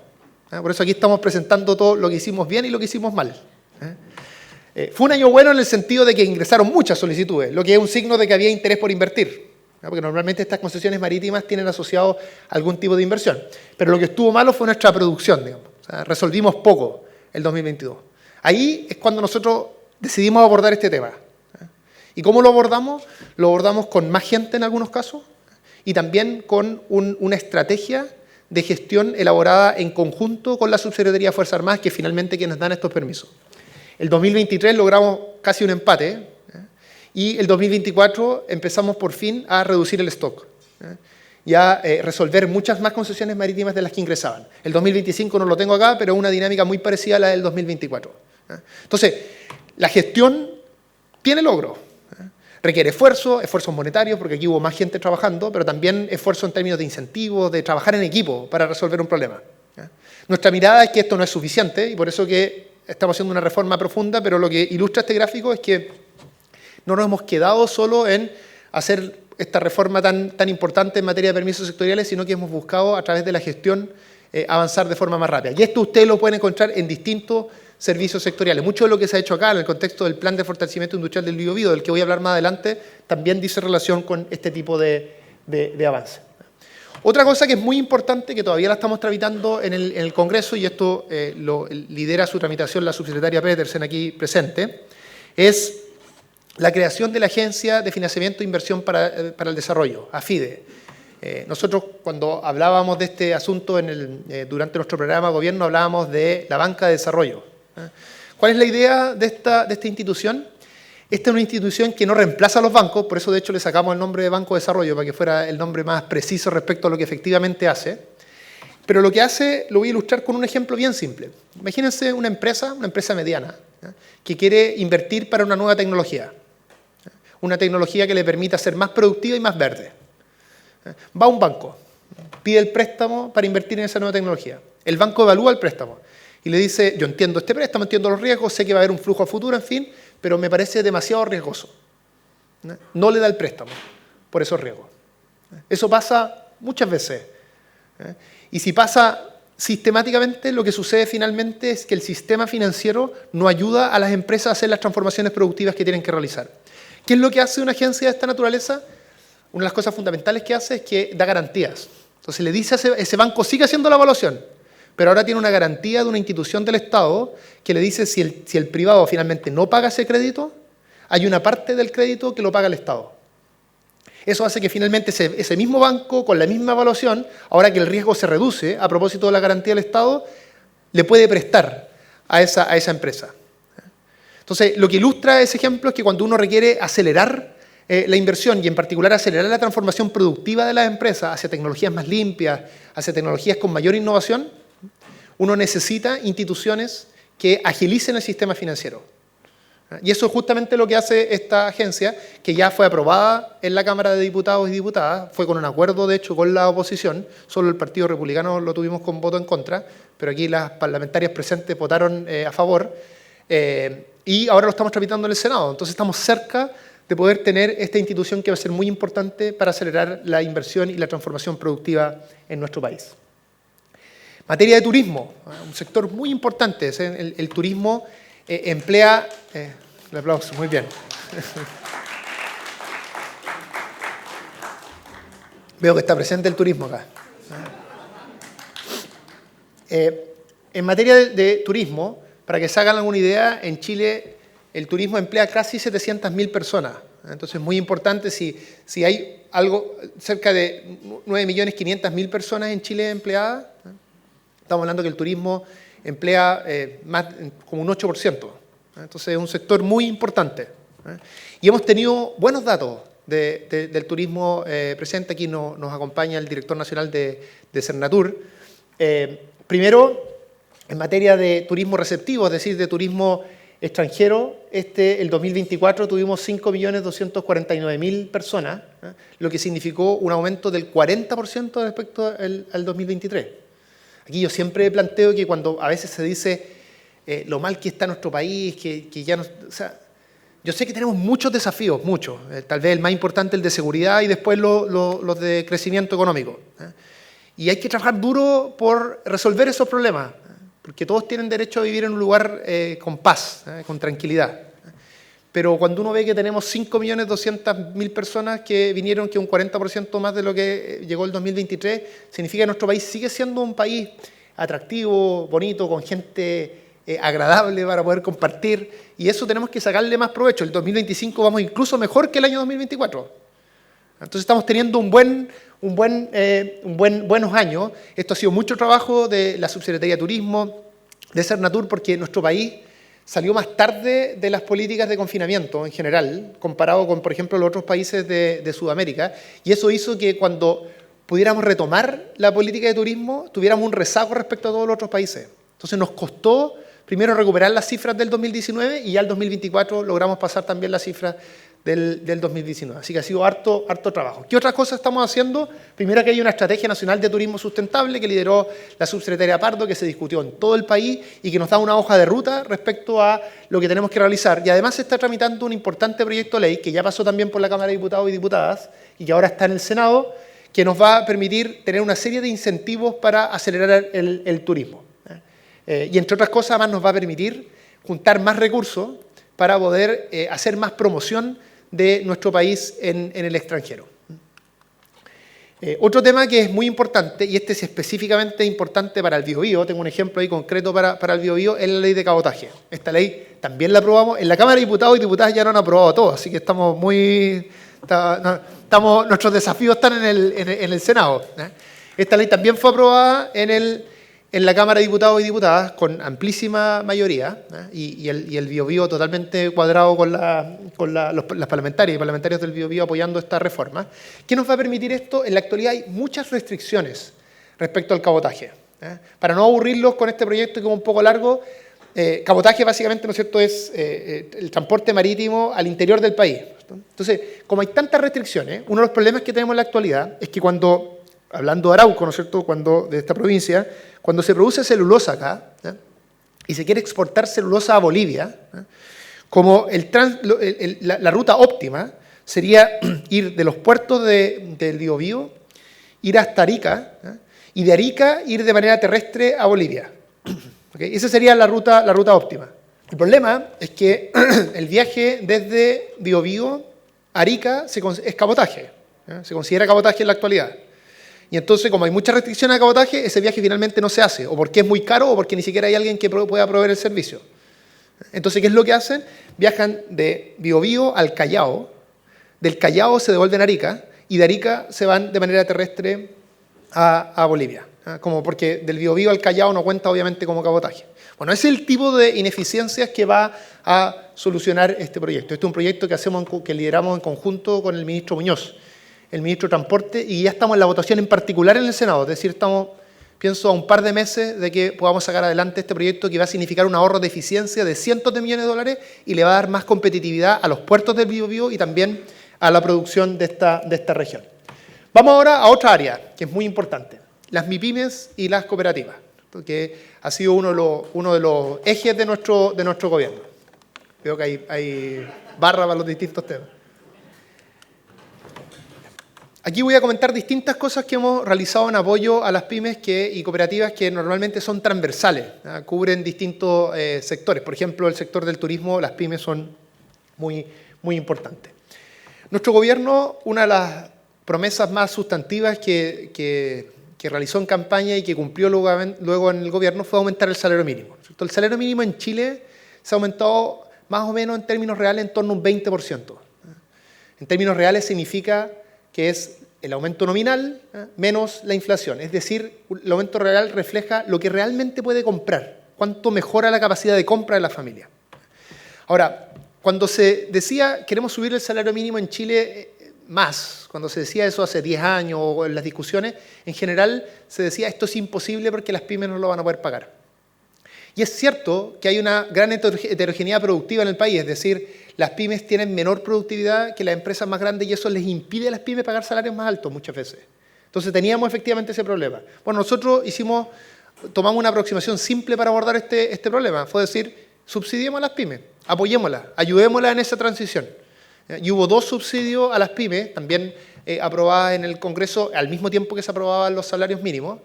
Por eso aquí estamos presentando todo lo que hicimos bien y lo que hicimos mal. Fue un año bueno en el sentido de que ingresaron muchas solicitudes, lo que es un signo de que había interés por invertir, porque normalmente estas concesiones marítimas tienen asociado algún tipo de inversión. Pero lo que estuvo malo fue nuestra producción, digamos. O sea, resolvimos poco el 2022. Ahí es cuando nosotros decidimos abordar este tema. ¿Y cómo lo abordamos? Lo abordamos con más gente en algunos casos y también con una estrategia de gestión elaborada en conjunto con la Subsecretaría de Fuerzas Armadas, que finalmente quienes dan estos permisos. El 2023 logramos casi un empate y el 2024 empezamos por fin a reducir el stock y a resolver muchas más concesiones marítimas de las que ingresaban. El 2025 no lo tengo acá, pero es una dinámica muy parecida a la del 2024. Entonces, la gestión tiene logro. Requiere esfuerzos monetarios, porque aquí hubo más gente trabajando, pero también esfuerzo en términos de incentivos, de trabajar en equipo para resolver un problema. Nuestra mirada es que esto no es suficiente y por eso que estamos haciendo una reforma profunda, pero lo que ilustra este gráfico es que no nos hemos quedado solo en hacer esta reforma tan importante en materia de permisos sectoriales, sino que hemos buscado a través de la gestión avanzar de forma más rápida. Y esto ustedes lo pueden encontrar en distintos servicios sectoriales. Mucho de lo que se ha hecho acá en el contexto del Plan de Fortalecimiento Industrial del Biobío, del que voy a hablar más adelante, también dice relación con este tipo de avance. Otra cosa que es muy importante, que todavía la estamos tramitando en el Congreso, y esto lo lidera su tramitación la subsecretaria Petersen aquí presente, es la creación de la Agencia de Financiamiento e Inversión para el Desarrollo, AFIDE. Nosotros, cuando hablábamos de este asunto durante nuestro programa de gobierno, hablábamos de la banca de desarrollo. ¿Cuál es la idea de esta institución? Esta es una institución que no reemplaza a los bancos, por eso de hecho le sacamos el nombre de Banco de Desarrollo, para que fuera el nombre más preciso respecto a lo que efectivamente hace. Pero lo que hace lo voy a ilustrar con un ejemplo bien simple. Imagínense una empresa mediana, que quiere invertir para una nueva tecnología. Una tecnología que le permita ser más productiva y más verde. Va a un banco, pide el préstamo para invertir en esa nueva tecnología. El banco evalúa el préstamo y le dice, yo entiendo este préstamo, entiendo los riesgos, sé que va a haber un flujo a futuro, en fin, pero me parece demasiado riesgoso. No le da el préstamo por esos riesgos. Eso pasa muchas veces. Y si pasa sistemáticamente, lo que sucede finalmente es que el sistema financiero no ayuda a las empresas a hacer las transformaciones productivas que tienen que realizar. ¿Qué es lo que hace una agencia de esta naturaleza? Una de las cosas fundamentales que hace es que da garantías. Entonces le dice a ese banco, sigue haciendo la evaluación, pero ahora tiene una garantía de una institución del Estado que le dice si el privado finalmente no paga ese crédito, hay una parte del crédito que lo paga el Estado. Eso hace que finalmente ese mismo banco, con la misma evaluación, ahora que el riesgo se reduce a propósito de la garantía del Estado, le puede prestar a esa empresa. Entonces, lo que ilustra ese ejemplo es que cuando uno requiere acelerar la inversión y en particular acelerar la transformación productiva de las empresas hacia tecnologías más limpias, hacia tecnologías con mayor innovación, uno necesita instituciones que agilicen el sistema financiero. Y eso es justamente lo que hace esta agencia, que ya fue aprobada en la Cámara de Diputados y Diputadas, fue con un acuerdo, de hecho, con la oposición, solo el Partido Republicano lo tuvimos con voto en contra, pero aquí las parlamentarias presentes votaron a favor, y ahora lo estamos tramitando en el Senado. Entonces estamos cerca de poder tener esta institución que va a ser muy importante para acelerar la inversión y la transformación productiva en nuestro país. Materia de turismo, un sector muy importante. El turismo emplea... el aplauso, muy bien. Veo que está presente el turismo acá. En materia de turismo, para que se hagan alguna idea, en Chile el turismo emplea casi 700.000 personas. Entonces es muy importante, si hay algo, cerca de 9.500.000 personas en Chile empleadas, estamos hablando que el turismo emplea más como un 8%. Entonces es un sector muy importante. Y hemos tenido buenos datos del turismo presente. Aquí nos acompaña el director nacional de Cernatur. Primero, en materia de turismo receptivo, es decir, de turismo extranjero, el 2024 tuvimos 5.249.000 personas, lo que significó un aumento del 40% respecto al 2023. Aquí yo siempre planteo que cuando a veces se dice lo mal que está nuestro país, que ya no... O sea, Yo sé que tenemos muchos desafíos, muchos. Tal vez el más importante el de seguridad y después los de crecimiento económico. Y hay que trabajar duro por resolver esos problemas, porque todos tienen derecho a vivir en un lugar con paz, con tranquilidad. Pero cuando uno ve que tenemos 5.200.000 personas que vinieron, que un 40% más de lo que llegó el 2023, significa que nuestro país sigue siendo un país atractivo, bonito, con gente agradable para poder compartir, y eso tenemos que sacarle más provecho. El 2025 vamos incluso mejor que el año 2024. Entonces estamos teniendo buenos años. Esto ha sido mucho trabajo de la Subsecretaría de Turismo, de Cernatur, porque nuestro país salió más tarde de las políticas de confinamiento en general, comparado con, por ejemplo, los otros países de Sudamérica, y eso hizo que cuando pudiéramos retomar la política de turismo, tuviéramos un rezago respecto a todos los otros países. Entonces nos costó primero recuperar las cifras del 2019 y ya el 2024 logramos pasar también las cifras del 2019. Así que ha sido harto trabajo. ¿Qué otras cosas estamos haciendo? Primero, que hay una estrategia nacional de turismo sustentable que lideró la subsecretaria Pardo, que se discutió en todo el país y que nos da una hoja de ruta respecto a lo que tenemos que realizar. Y además se está tramitando un importante proyecto de ley que ya pasó también por la Cámara de Diputados y Diputadas y que ahora está en el Senado, que nos va a permitir tener una serie de incentivos para acelerar el turismo. Y entre otras cosas, además nos va a permitir juntar más recursos para poder hacer más promoción de nuestro país en el extranjero. Otro tema que es muy importante, y este es específicamente importante para el Biobío, tengo un ejemplo ahí concreto para el Biobío, es la ley de cabotaje. Esta ley también la aprobamos, en la Cámara de Diputados y Diputadas ya no han aprobado todo, así que estamos nuestros desafíos están en el Senado. Esta ley también fue aprobada en la Cámara de Diputados y Diputadas con amplísima mayoría, y el Biobío totalmente cuadrado con las parlamentarias y parlamentarios del Biobío apoyando esta reforma. ¿Qué nos va a permitir esto? En la actualidad hay muchas restricciones respecto al cabotaje. Para no aburrirlos con este proyecto que es un poco largo, cabotaje básicamente, ¿no es cierto?, es el transporte marítimo al interior del país. Entonces, como hay tantas restricciones, uno de los problemas que tenemos en la actualidad es que cuando, hablando de Arauco, ¿no es cierto?, de esta provincia, cuando se produce celulosa acá, y se quiere exportar celulosa a Bolivia, como la ruta óptima sería ir de los puertos del Biobío, ir hasta Arica, y de Arica ir de manera terrestre a Bolivia. ¿Okay? Esa sería la ruta óptima. El problema es que el viaje desde Biobío a Arica es cabotaje, se considera cabotaje en la actualidad. Y entonces, como hay muchas restricciones de cabotaje, ese viaje finalmente no se hace, o porque es muy caro o porque ni siquiera hay alguien que pueda proveer el servicio. Entonces, ¿qué es lo que hacen? Viajan de Biobío al Callao, del Callao se devuelven a Arica, y de Arica se van de manera terrestre a Bolivia. Como porque del Biobío al Callao no cuenta obviamente como cabotaje. Bueno, ese es el tipo de ineficiencias que va a solucionar este proyecto. Este es un proyecto que lideramos en conjunto con el ministro Muñoz, el ministro de Transporte, y ya estamos en la votación en particular en el Senado. Es decir, pienso, a un par de meses de que podamos sacar adelante este proyecto que va a significar un ahorro de eficiencia de cientos de millones de dólares y le va a dar más competitividad a los puertos del Biobío y también a la producción de esta región. Vamos ahora a otra área que es muy importante, las MIPYMES y las cooperativas, que ha sido uno de los ejes de nuestro gobierno. Veo que hay barra para los distintos temas. Aquí voy a comentar distintas cosas que hemos realizado en apoyo a las pymes y cooperativas que normalmente son transversales, cubren distintos sectores. Por ejemplo, el sector del turismo, las pymes son muy importantes. Nuestro gobierno, una de las promesas más sustantivas que realizó en campaña y que cumplió luego en el gobierno fue aumentar el salario mínimo. El salario mínimo en Chile se ha aumentado más o menos en términos reales en torno a un 20%. En términos reales significa que es el aumento nominal menos la inflación. Es decir, el aumento real refleja lo que realmente puede comprar, cuánto mejora la capacidad de compra de la familia. Ahora, cuando se decía queremos subir el salario mínimo en Chile más, cuando se decía eso hace 10 años o en las discusiones, en general se decía esto es imposible porque las pymes no lo van a poder pagar. Y es cierto que hay una gran heterogeneidad productiva en el país, es decir, las pymes tienen menor productividad que las empresas más grandes y eso les impide a las pymes pagar salarios más altos muchas veces. Entonces teníamos efectivamente ese problema. Bueno, nosotros tomamos una aproximación simple para abordar este problema, fue decir, subsidiemos a las pymes, apoyémoslas, ayudémoslas en esa transición. Y hubo 2 subsidios a las pymes, también aprobadas en el Congreso al mismo tiempo que se aprobaban los salarios mínimos,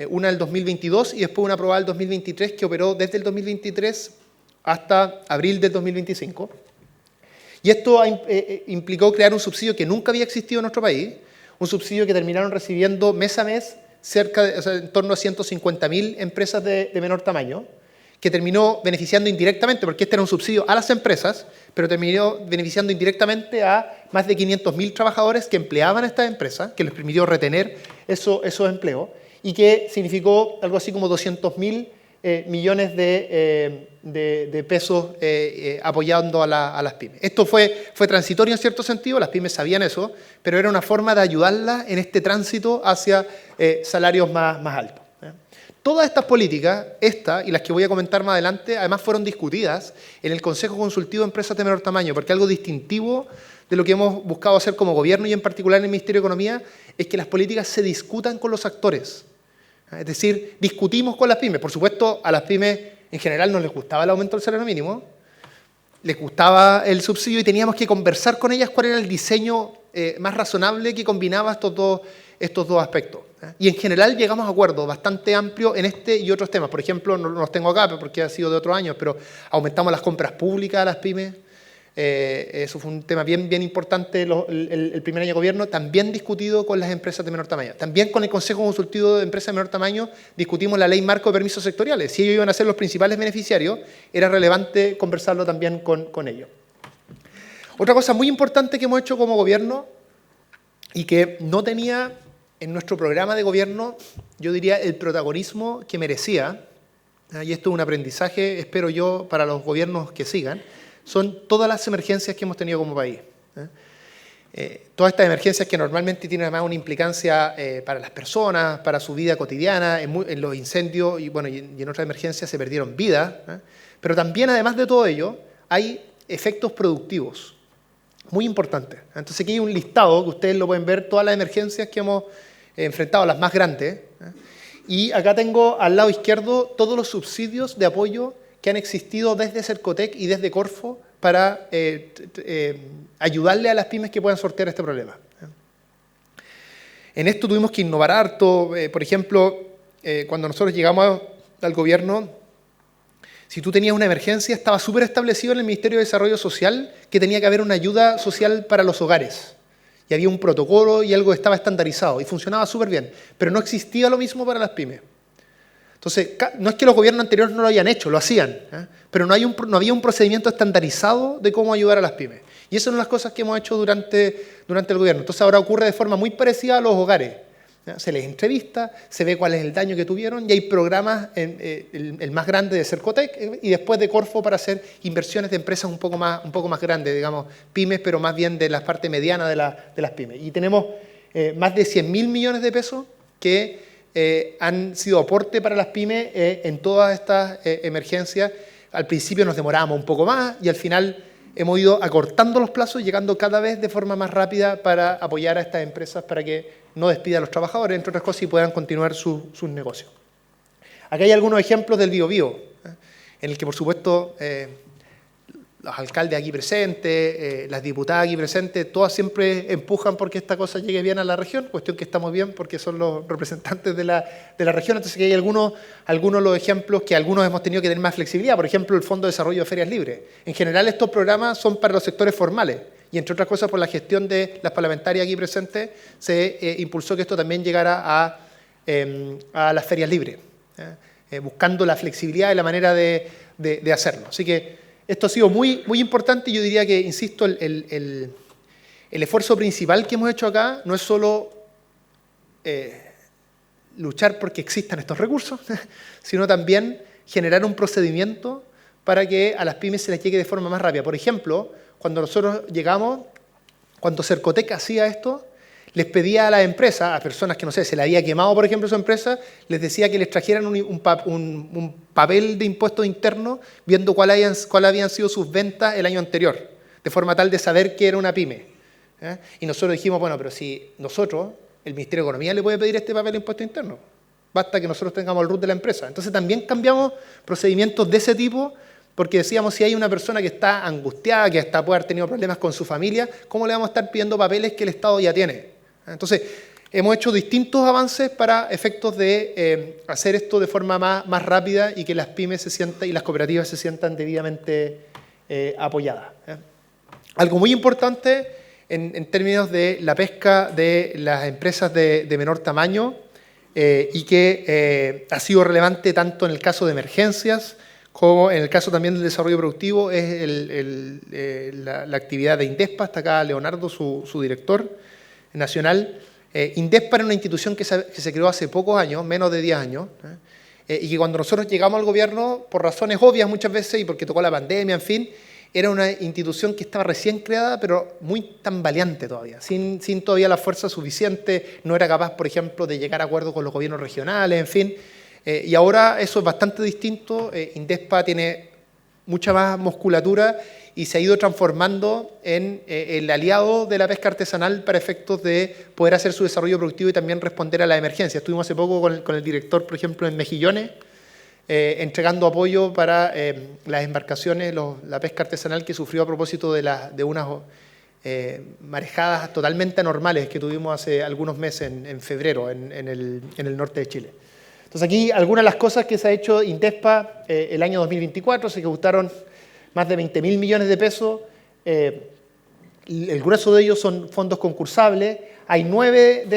una del 2022 y después una aprobada del 2023 que operó desde el 2023 hasta abril del 2025. Y esto implicó crear un subsidio que nunca había existido en nuestro país, un subsidio que terminaron recibiendo mes a mes en torno a 150.000 empresas de menor tamaño, que terminó beneficiando indirectamente, porque este era un subsidio a las empresas, pero terminó beneficiando indirectamente a más de 500.000 trabajadores que empleaban estas empresas, que les permitió retener esos empleos, y que significó algo así como 200.000 millones de pesos apoyando a las pymes. Esto fue transitorio en cierto sentido, las pymes sabían eso, pero era una forma de ayudarlas en este tránsito hacia salarios más altos. Todas estas políticas, esta y las que voy a comentar más adelante, además fueron discutidas en el Consejo Consultivo de Empresas de Menor Tamaño, porque algo distintivo de lo que hemos buscado hacer como gobierno y en particular en el Ministerio de Economía es que las políticas se discutan con los actores. Es decir, discutimos con las pymes. Por supuesto, a las pymes en general no les gustaba el aumento del salario mínimo, les gustaba el subsidio y teníamos que conversar con ellas cuál era el diseño más razonable que combinaba estos dos aspectos. Y en general llegamos a acuerdos bastante amplios en este y otros temas. Por ejemplo, no los tengo acá porque ha sido de otros años, pero aumentamos las compras públicas a las pymes. Eso fue un tema bien importante el primer año de gobierno, también discutido con las empresas de menor tamaño. También con el Consejo Consultivo de Empresas de Menor Tamaño discutimos la ley marco de permisos sectoriales. Si ellos iban a ser los principales beneficiarios, era relevante conversarlo también con ellos. Otra cosa muy importante que hemos hecho como gobierno y que no tenía en nuestro programa de gobierno, yo diría, el protagonismo que merecía, y esto es un aprendizaje, espero yo, para los gobiernos que sigan, son todas las emergencias que hemos tenido como país. Todas estas emergencias que normalmente tienen además una implicancia para las personas, para su vida cotidiana, en los incendios y en otras emergencias se perdieron vidas, pero también además de todo ello hay efectos productivos muy importantes. Entonces aquí hay un listado que ustedes lo pueden ver, todas las emergencias que hemos enfrentado, las más grandes, y acá tengo al lado izquierdo todos los subsidios de apoyo que han existido desde Cercotec y desde Corfo para ayudarle a las pymes que puedan sortear este problema. En esto tuvimos que innovar harto. Por ejemplo, cuando nosotros llegamos al gobierno, si tú tenías una emergencia, estaba súper establecido en el Ministerio de Desarrollo Social que tenía que haber una ayuda social para los hogares. Y había un protocolo y algo estaba estandarizado y funcionaba súper bien. Pero no existía lo mismo para las pymes. Entonces, no es que los gobiernos anteriores no lo hayan hecho, lo hacían, pero no había un procedimiento estandarizado de cómo ayudar a las pymes. Y esas son las cosas que hemos hecho durante el gobierno. Entonces ahora ocurre de forma muy parecida a los hogares. Se les entrevista, se ve cuál es el daño que tuvieron y hay programas, el más grande de Cercotec y después de Corfo para hacer inversiones de empresas un poco más grandes, digamos, pymes, pero más bien de la parte mediana de las pymes. Y tenemos más de 100.000 millones de pesos que han sido aporte para las pymes en todas estas emergencias. Al principio nos demorábamos un poco más y al final hemos ido acortando los plazos, llegando cada vez de forma más rápida para apoyar a estas empresas para que no despidan a los trabajadores, entre otras cosas, y puedan continuar sus negocios. Aquí hay algunos ejemplos del Biobío, en el que, por supuesto, los alcaldes aquí presentes, las diputadas aquí presentes, todas siempre empujan porque esta cosa llegue bien a la región, cuestión que estamos bien porque son los representantes de la región. Entonces aquí hay algunos de los ejemplos que algunos hemos tenido que tener más flexibilidad. Por ejemplo, el Fondo de Desarrollo de Ferias Libres. En general estos programas son para los sectores formales y entre otras cosas por la gestión de las parlamentarias aquí presentes se impulsó que esto también llegara a las ferias libres, buscando la flexibilidad y la manera de hacerlo. Así que esto ha sido muy importante y yo diría que, insisto, el esfuerzo principal que hemos hecho acá no es solo luchar porque existan estos recursos, sino también generar un procedimiento para que a las pymes se les llegue de forma más rápida. Por ejemplo, cuando nosotros llegamos, cuando Cercotec hacía esto, les pedía a las empresas, a personas que, no sé, se le había quemado, por ejemplo, su empresa, les decía que les trajeran un papel de impuestos internos viendo cuáles habían sido sus ventas el año anterior, de forma tal de saber que era una pyme. Y nosotros dijimos, bueno, pero si nosotros, el Ministerio de Economía le puede pedir este papel de impuestos internos, basta que nosotros tengamos el RUT de la empresa. Entonces también cambiamos procedimientos de ese tipo porque decíamos, si hay una persona que está angustiada, que hasta puede haber tenido problemas con su familia, ¿cómo le vamos a estar pidiendo papeles que el Estado ya tiene? Entonces, hemos hecho distintos avances para efectos de hacer esto de forma más rápida y que las pymes se sientan y las cooperativas se sientan debidamente apoyadas. Algo muy importante en términos de la pesca de las empresas de menor tamaño y que ha sido relevante tanto en el caso de emergencias como en el caso también del desarrollo productivo, es la actividad de Indespa. Está acá Leonardo, su director nacional. Indespa era una institución que se creó hace pocos años, menos de 10 años, y que cuando nosotros llegamos al gobierno, por razones obvias muchas veces y porque tocó la pandemia, en fin, era una institución que estaba recién creada, pero muy tambaleante todavía, sin todavía la fuerza suficiente, no era capaz, por ejemplo, de llegar a acuerdos con los gobiernos regionales, en fin. Y ahora eso es bastante distinto. Indespa tiene mucha más musculatura y se ha ido transformando en el aliado de la pesca artesanal para efectos de poder hacer su desarrollo productivo y también responder a la emergencia. Estuvimos hace poco con el director, por ejemplo, en Mejillones, entregando apoyo para las embarcaciones, la pesca artesanal que sufrió a propósito de unas marejadas totalmente anormales que tuvimos hace algunos meses, en febrero, en el norte de Chile. Entonces aquí algunas de las cosas que se ha hecho Indespa el año 2024, se ejecutaron más de 20.000 millones de pesos, el grueso de ellos son fondos concursables. Hay 9 de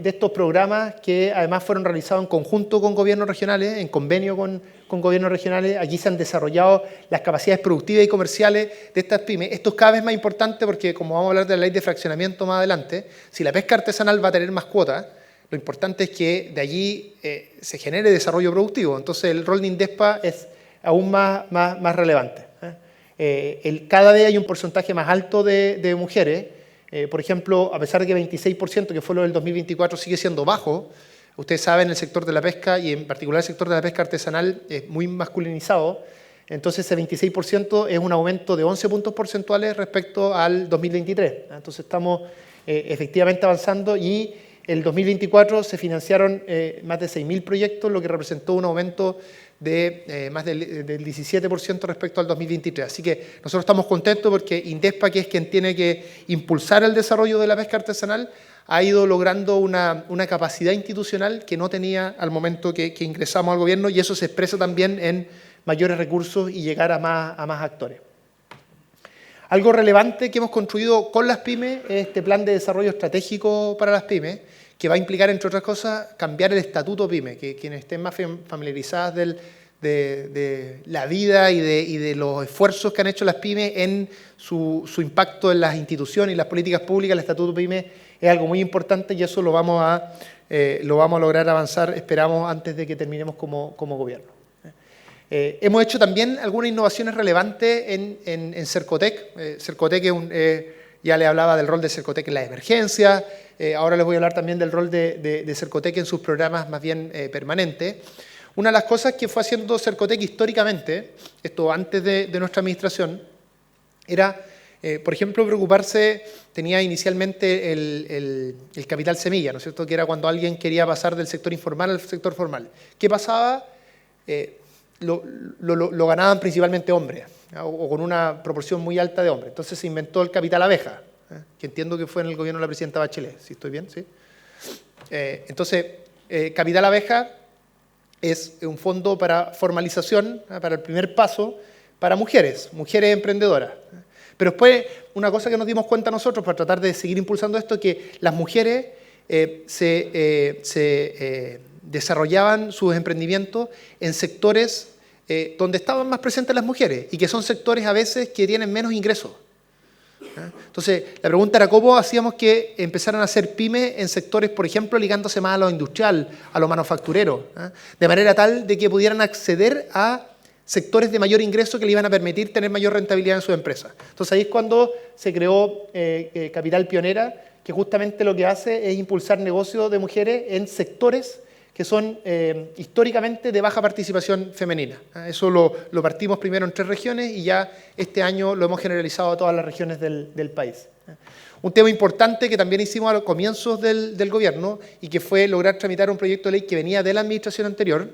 estos programas que además fueron realizados en conjunto con gobiernos regionales, en convenio con gobiernos regionales. Allí se han desarrollado las capacidades productivas y comerciales de estas pymes. Esto es cada vez más importante porque, como vamos a hablar de la ley de fraccionamiento más adelante, si la pesca artesanal va a tener más cuotas, lo importante es que de allí se genere desarrollo productivo. Entonces el rol de Indespa es aún más relevante. Cada vez hay un porcentaje más alto de mujeres. Por ejemplo, a pesar de que 26%, que fue lo del 2024, sigue siendo bajo, ustedes saben, el sector de la pesca y en particular el sector de la pesca artesanal es muy masculinizado. Entonces ese 26% es un aumento de 11 puntos porcentuales respecto al 2023. Entonces estamos efectivamente avanzando y el 2024 se financiaron más de 6.000 proyectos, lo que representó un aumento de más del 17% respecto al 2023. Así que nosotros estamos contentos porque Indespa, que es quien tiene que impulsar el desarrollo de la pesca artesanal, ha ido logrando una capacidad institucional que no tenía al momento que ingresamos al gobierno, y eso se expresa también en mayores recursos y llegar a más actores. Algo relevante que hemos construido con las pymes es este plan de desarrollo estratégico para las pymes, que va a implicar, entre otras cosas, cambiar el estatuto PYME, que quienes estén más familiarizadas de la vida y de los esfuerzos que han hecho las pymes en su impacto en las instituciones y las políticas públicas. El estatuto PYME es algo muy importante y eso lo vamos a lograr avanzar, esperamos, antes de que terminemos como gobierno. Hemos hecho también algunas innovaciones relevantes en Cercotec. Cercotec ya le hablaba del rol de Cercotec en las emergencias. Ahora les voy a hablar también del rol de Cercotec en sus programas más bien permanentes. Una de las cosas que fue haciendo Cercotec históricamente, esto antes de nuestra administración, era, por ejemplo, preocuparse, tenía inicialmente el capital semilla, ¿no es cierto?, que era cuando alguien quería pasar del sector informal al sector formal. ¿Qué pasaba? Lo ganaban principalmente hombres, o con una proporción muy alta de hombres. Entonces se inventó el capital abeja, que entiendo que fue en el gobierno de la presidenta Bachelet, ¿sí estoy bien? ¿Sí? Entonces, capital abeja es un fondo para formalización, para el primer paso, para mujeres emprendedoras. Pero después, una cosa que nos dimos cuenta nosotros para tratar de seguir impulsando esto, que las mujeres desarrollaban sus emprendimientos en sectores donde estaban más presentes las mujeres y que son sectores a veces que tienen menos ingresos. Entonces, la pregunta era cómo hacíamos que empezaran a hacer pymes en sectores, por ejemplo, ligándose más a lo industrial, a lo manufacturero, de manera tal de que pudieran acceder a sectores de mayor ingreso que le iban a permitir tener mayor rentabilidad en su empresa. Entonces, ahí es cuando se creó Capital Pionera, que justamente lo que hace es impulsar negocios de mujeres en sectores que son históricamente de baja participación femenina. Eso lo partimos primero en 3 regiones y ya este año lo hemos generalizado a todas las regiones del país. Un tema importante que también hicimos a los comienzos del gobierno y que fue lograr tramitar un proyecto de ley que venía de la administración anterior,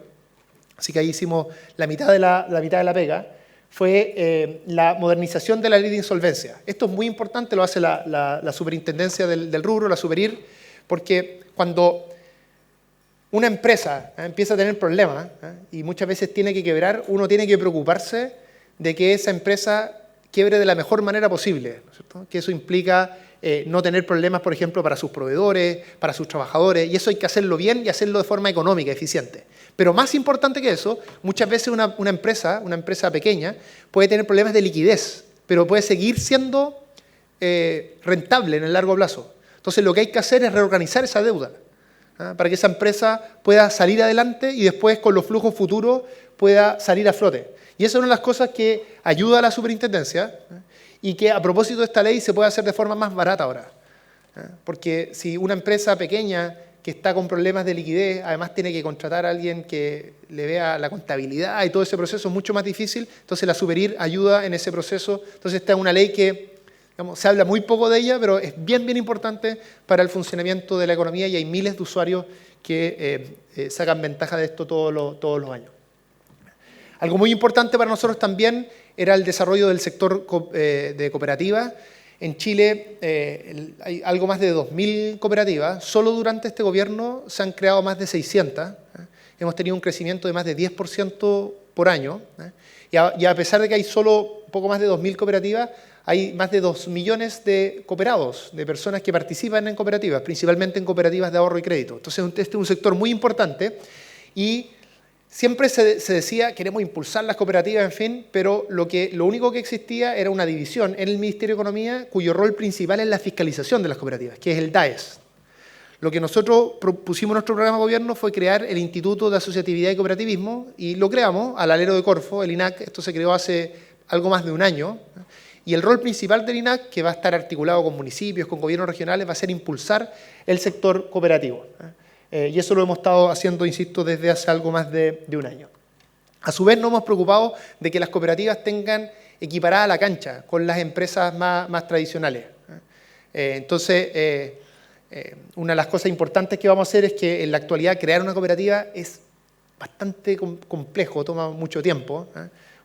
así que ahí hicimos la mitad de la pega, fue la modernización de la ley de insolvencia. Esto es muy importante, lo hace la superintendencia del rubro, la Superir, porque cuando una empresa empieza a tener problemas y muchas veces tiene que quebrar, uno tiene que preocuparse de que esa empresa quiebre de la mejor manera posible, ¿no es cierto? Que eso implica no tener problemas, por ejemplo, para sus proveedores, para sus trabajadores, y eso hay que hacerlo bien y hacerlo de forma económica, eficiente. Pero más importante que eso, muchas veces una empresa pequeña, puede tener problemas de liquidez, pero puede seguir siendo rentable en el largo plazo. Entonces lo que hay que hacer es reorganizar esa deuda, para que esa empresa pueda salir adelante y después con los flujos futuros pueda salir a flote. Y esa es una de las cosas que ayuda a la superintendencia y que a propósito de esta ley se puede hacer de forma más barata ahora. Porque si una empresa pequeña que está con problemas de liquidez, además tiene que contratar a alguien que le vea la contabilidad y todo ese proceso es mucho más difícil, entonces la Superir ayuda en ese proceso. Entonces esta es una ley que, digamos, se habla muy poco de ella, pero es bien importante para el funcionamiento de la economía y hay miles de usuarios que sacan ventaja de esto todos los años. Algo muy importante para nosotros también era el desarrollo del sector de cooperativas. En Chile hay algo más de 2.000 cooperativas. Solo durante este gobierno se han creado más de 600. Hemos tenido un crecimiento de más de 10% por año. Y a pesar de que hay solo poco más de 2.000 cooperativas, hay más de 2 millones de cooperados, de personas que participan en cooperativas, principalmente en cooperativas de ahorro y crédito. Entonces este es un sector muy importante y siempre se decía, queremos impulsar las cooperativas, en fin, pero lo único que existía era una división en el Ministerio de Economía cuyo rol principal es la fiscalización de las cooperativas, que es el DAES. Lo que nosotros propusimos en nuestro programa de gobierno fue crear el Instituto de Asociatividad y Cooperativismo y lo creamos al alero de Corfo, el INAC. Esto se creó hace algo más de un año. Y el rol principal del INAC, que va a estar articulado con municipios, con gobiernos regionales, va a ser impulsar el sector cooperativo. Y eso lo hemos estado haciendo, insisto, desde hace algo más de un año. A su vez, nos hemos preocupado de que las cooperativas tengan equiparada la cancha con las empresas más tradicionales. Entonces, una de las cosas importantes que vamos a hacer es que en la actualidad crear una cooperativa es bastante complejo, toma mucho tiempo,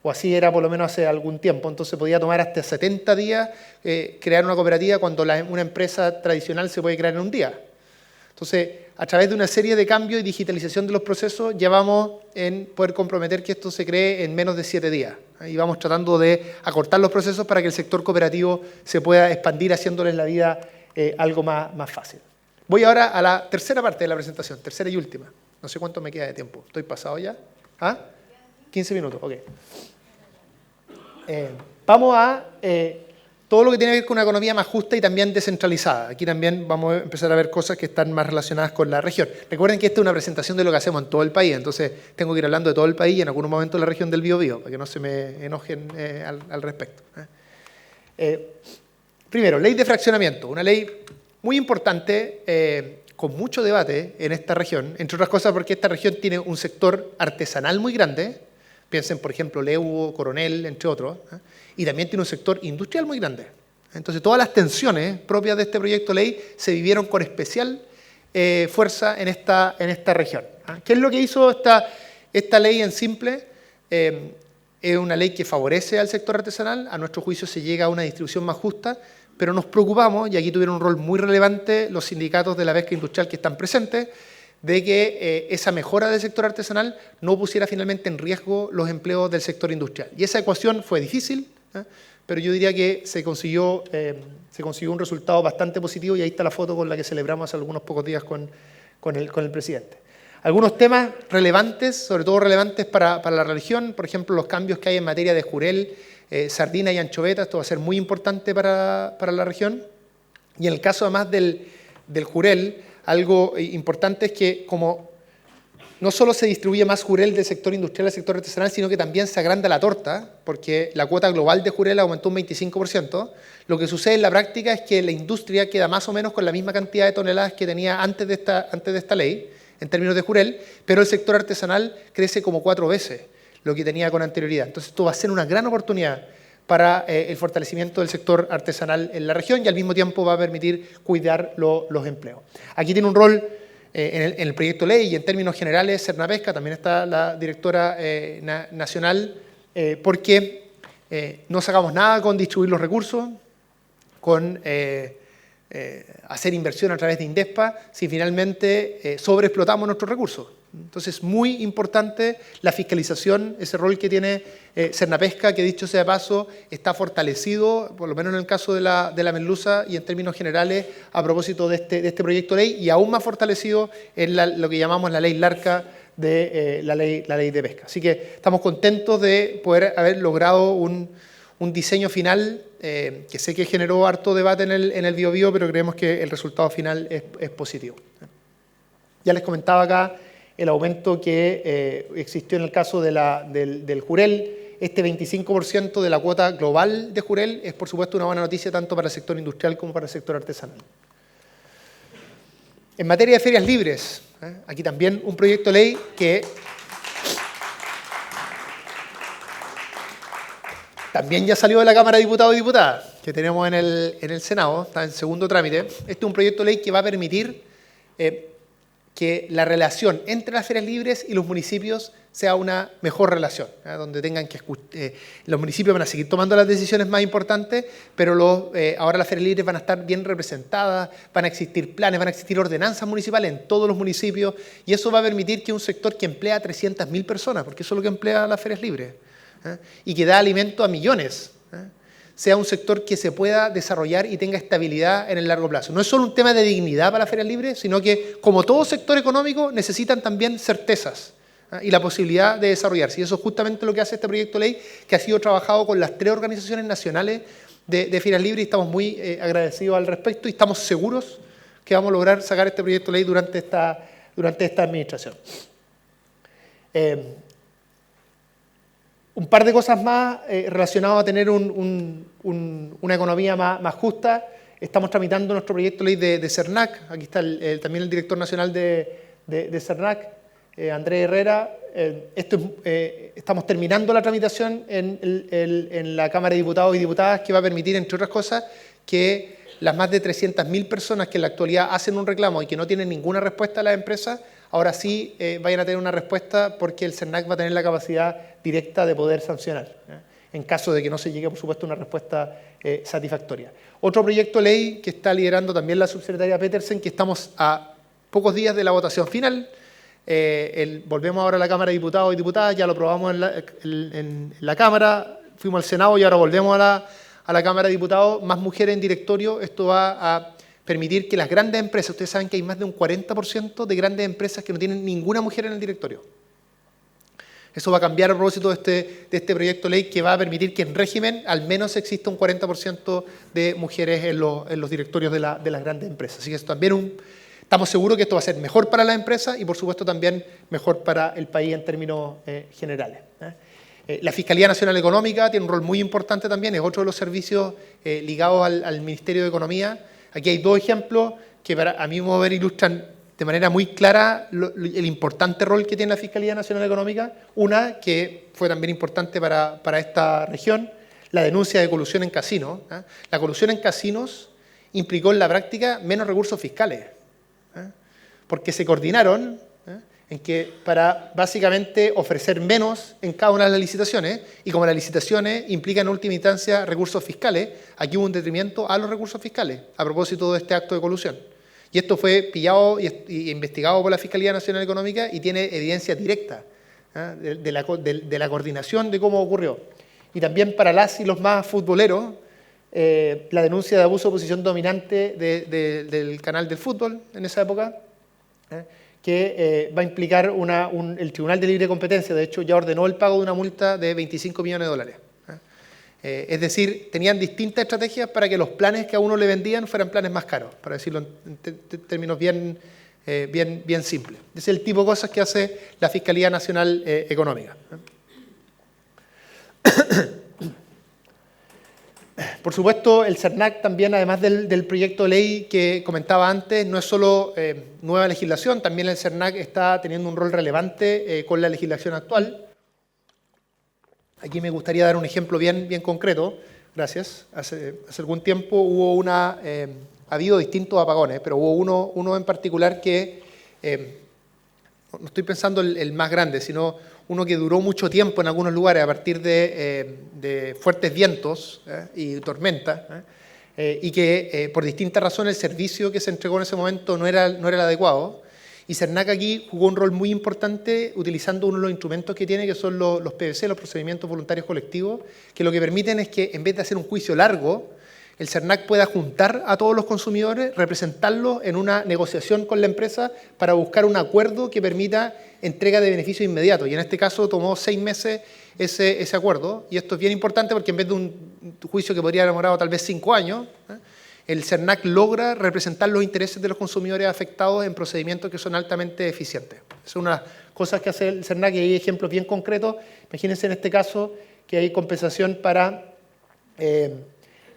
o así era por lo menos hace algún tiempo. Entonces podía tomar hasta 70 días crear una cooperativa cuando una empresa tradicional se puede crear en un día. Entonces, a través de una serie de cambios y digitalización de los procesos, ya vamos en poder comprometer que esto se cree en menos de 7 días. Y vamos tratando de acortar los procesos para que el sector cooperativo se pueda expandir haciéndoles la vida algo más fácil. Voy ahora a la tercera parte de la presentación, tercera y última. No sé cuánto me queda de tiempo. ¿Estoy pasado ya? 15 minutos, ok. Vamos a todo lo que tiene que ver con una economía más justa y también descentralizada. Aquí también vamos a empezar a ver cosas que están más relacionadas con la región. Recuerden que esta es una presentación de lo que hacemos en todo el país, entonces tengo que ir hablando de todo el país y en algún momento de la región del Biobío, para que no se me enojen al respecto. Primero, ley de fraccionamiento, una ley muy importante, con mucho debate en esta región, entre otras cosas porque esta región tiene un sector artesanal muy grande. Piensen, por ejemplo, Leuvo, Coronel, entre otros, y también tiene un sector industrial muy grande. Entonces, todas las tensiones propias de este proyecto de ley se vivieron con especial fuerza en esta región. ¿Qué es lo que hizo esta ley en simple? Es una ley que favorece al sector artesanal, a nuestro juicio se llega a una distribución más justa, pero nos preocupamos, y aquí tuvieron un rol muy relevante los sindicatos de la pesca industrial que están presentes, de que esa mejora del sector artesanal no pusiera finalmente en riesgo los empleos del sector industrial. Y esa ecuación fue difícil, pero yo diría que se consiguió un resultado bastante positivo y ahí está la foto con la que celebramos hace algunos pocos días con el presidente. Algunos temas relevantes, sobre todo relevantes para la región, por ejemplo, los cambios que hay en materia de jurel, sardina y anchoveta, esto va a ser muy importante para la región. Y en el caso además del jurel, algo importante es que como no solo se distribuye más jurel del sector industrial al sector artesanal, sino que también se agranda la torta, porque la cuota global de jurel aumentó un 25%. Lo que sucede en la práctica es que la industria queda más o menos con la misma cantidad de toneladas que tenía antes de esta ley, en términos de jurel, pero el sector artesanal crece como 4 veces lo que tenía con anterioridad. Entonces esto va a ser una gran oportunidad para el fortalecimiento del sector artesanal en la región y al mismo tiempo va a permitir cuidar los empleos. Aquí tiene un rol en el proyecto de ley y en términos generales Cernapesca, también está la directora nacional, porque No sacamos nada con distribuir los recursos, con hacer inversión a través de Indespa, si finalmente sobreexplotamos nuestros recursos. Entonces, muy importante la fiscalización, ese rol que tiene Cernapesca, que dicho sea de paso, está fortalecido, por lo menos en el caso de la merluza y en términos generales, a propósito de este proyecto de ley, y aún más fortalecido en lo que llamamos la ley Larca, de la ley de pesca. Así que estamos contentos de poder haber logrado un diseño final que sé que generó harto debate en el Biobío, pero creemos que el resultado final es positivo. Ya les comentaba acá el aumento que existió en el caso del jurel. Este 25% de la cuota global de jurel es, por supuesto, una buena noticia tanto para el sector industrial como para el sector artesanal. En materia de ferias libres, aquí también un proyecto de ley que también ya salió de la Cámara de Diputados y Diputadas, que tenemos en el Senado, está en segundo trámite. Este es un proyecto de ley que va a permitir que la relación entre las ferias libres y los municipios sea una mejor relación, donde tengan que los municipios van a seguir tomando las decisiones más importantes, pero ahora las ferias libres van a estar bien representadas, van a existir planes, van a existir ordenanzas municipales en todos los municipios, y eso va a permitir que un sector que emplea a 300.000 personas, porque eso es lo que emplea las ferias libres, y que da alimento a millones, sea un sector que se pueda desarrollar y tenga estabilidad en el largo plazo. No es solo un tema de dignidad para las ferias libres, sino que, como todo sector económico, necesitan también certezas y la posibilidad de desarrollarse. Y eso es justamente lo que hace este proyecto de ley, que ha sido trabajado con las 3 organizaciones nacionales de ferias libres, y estamos muy agradecidos al respecto y estamos seguros que vamos a lograr sacar este proyecto de ley durante esta administración. Un par de cosas más relacionadas a tener una economía más justa. Estamos tramitando nuestro proyecto de ley de CERNAC. Aquí está también el director nacional de CERNAC, Andrés Herrera. Estamos terminando la tramitación en la Cámara de Diputados y Diputadas, que va a permitir, entre otras cosas, que las más de 300.000 personas que en la actualidad hacen un reclamo y que no tienen ninguna respuesta a las empresas, ahora sí vayan a tener una respuesta, porque el CERNAC va a tener la capacidad directa de poder sancionar, en caso de que no se llegue, por supuesto, a una respuesta satisfactoria. Otro proyecto de ley que está liderando también la subsecretaria Petersen, que estamos a pocos días de la votación final. Volvemos ahora a la Cámara de Diputados y Diputadas, ya lo aprobamos en la Cámara, fuimos al Senado y ahora volvemos a la Cámara de Diputados. Más mujeres en directorio. Esto va a permitir que las grandes empresas, ustedes saben que hay más de un 40% de grandes empresas que no tienen ninguna mujer en el directorio. Eso va a cambiar a propósito de este proyecto de ley, que va a permitir que en régimen al menos exista un 40% de mujeres en los directorios de las grandes empresas. Así que esto también estamos seguros que esto va a ser mejor para las empresas y, por supuesto, también mejor para el país en términos generales. La Fiscalía Nacional Económica tiene un rol muy importante también, es otro de los servicios ligados al Ministerio de Economía. Aquí hay 2 ejemplos que, a mi modo de ver, ilustran de manera muy clara el importante rol que tiene la Fiscalía Nacional Económica. Una que fue también importante para esta región, la denuncia de colusión en casinos. La colusión en casinos implicó en la práctica menos recursos fiscales, porque se coordinaron en que para básicamente ofrecer menos en cada una de las licitaciones, y como las licitaciones implican en última instancia recursos fiscales, aquí hubo un detrimento a los recursos fiscales a propósito de este acto de colusión. Y esto fue pillado y investigado por la Fiscalía Nacional Económica y tiene evidencia directa de la coordinación de cómo ocurrió. Y también para las y los más futboleros, la denuncia de abuso de posición dominante del canal del fútbol en esa época, que va a implicar el Tribunal de Libre Competencia, de hecho, ya ordenó el pago de una multa de $25 millones. Es decir, tenían distintas estrategias para que los planes que a uno le vendían fueran planes más caros, para decirlo en términos bien simples. Ese es el tipo de cosas que hace la Fiscalía Nacional Económica. Por supuesto, el CERNAC también, además del proyecto de ley que comentaba antes, no es solo nueva legislación, también el CERNAC está teniendo un rol relevante con la legislación actual. Aquí me gustaría dar un ejemplo bien concreto. Gracias. Hace algún tiempo ha habido distintos apagones, pero hubo uno en particular que, no estoy pensando el más grande, sino uno que duró mucho tiempo en algunos lugares a partir de fuertes vientos y tormentas, y que por distintas razones el servicio que se entregó en ese momento no era el adecuado. Y CERNAC aquí jugó un rol muy importante utilizando uno de los instrumentos que tiene, que son los PVC, los procedimientos voluntarios colectivos, que lo que permiten es que en vez de hacer un juicio largo, el CERNAC pueda juntar a todos los consumidores, representarlos en una negociación con la empresa para buscar un acuerdo que permita entrega de beneficios inmediatos. Y en este caso tomó 6 meses ese acuerdo. Y esto es bien importante porque en vez de un juicio que podría haber demorado tal vez 5 años, el CERNAC logra representar los intereses de los consumidores afectados en procedimientos que son altamente eficientes. Esa es una de las cosas que hace el CERNAC y hay ejemplos bien concretos. Imagínense en este caso que hay compensación para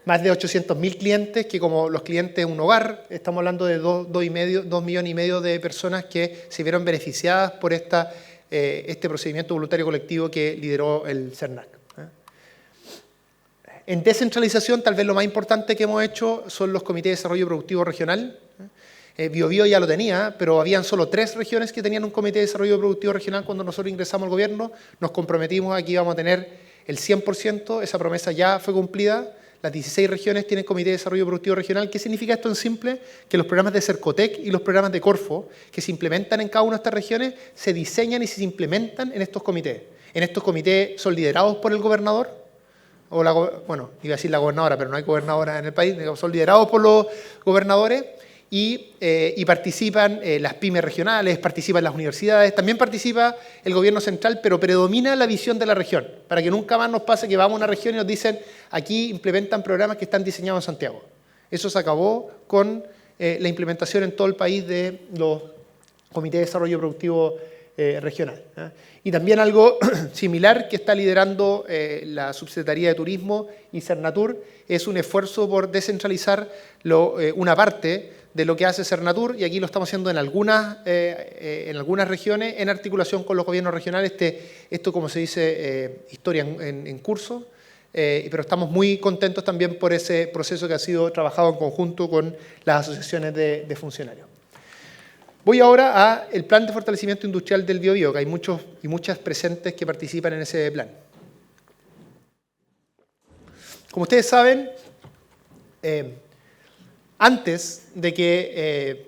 más de 800.000 clientes, que como los clientes de un hogar, estamos hablando de 2,5 millones de personas que se vieron beneficiadas por este procedimiento voluntario colectivo que lideró el CERNAC. En descentralización, tal vez lo más importante que hemos hecho son los comités de desarrollo productivo regional. Biobío ya lo tenía, pero habían solo 3 regiones que tenían un comité de desarrollo productivo regional cuando nosotros ingresamos al gobierno. Nos comprometimos a que íbamos a tener el 100%, esa promesa ya fue cumplida. Las 16 regiones tienen comité de desarrollo productivo regional. ¿Qué significa esto en simple? Que los programas de Cercotec y los programas de Corfo, que se implementan en cada una de estas regiones, se diseñan y se implementan en estos comités. En estos comités son liderados por el gobernador, bueno, iba a decir la gobernadora, pero no hay gobernadora en el país, son liderados por los gobernadores y participan las pymes regionales, participan las universidades, también participa el gobierno central, pero predomina la visión de la región, para que nunca más nos pase que vamos a una región y nos dicen aquí implementan programas que están diseñados en Santiago. Eso se acabó con la implementación en todo el país de los comités de desarrollo productivo regional. Y también algo similar que está liderando la Subsecretaría de Turismo y Cernatur es un esfuerzo por descentralizar una parte de lo que hace Cernatur, y aquí lo estamos haciendo en algunas regiones en articulación con los gobiernos regionales. Esto, como se dice, historia en curso, pero estamos muy contentos también por ese proceso que ha sido trabajado en conjunto con las asociaciones de funcionarios. Voy ahora al plan de fortalecimiento industrial del Biobío, que hay muchos y muchas presentes que participan en ese plan. Como ustedes saben, antes de que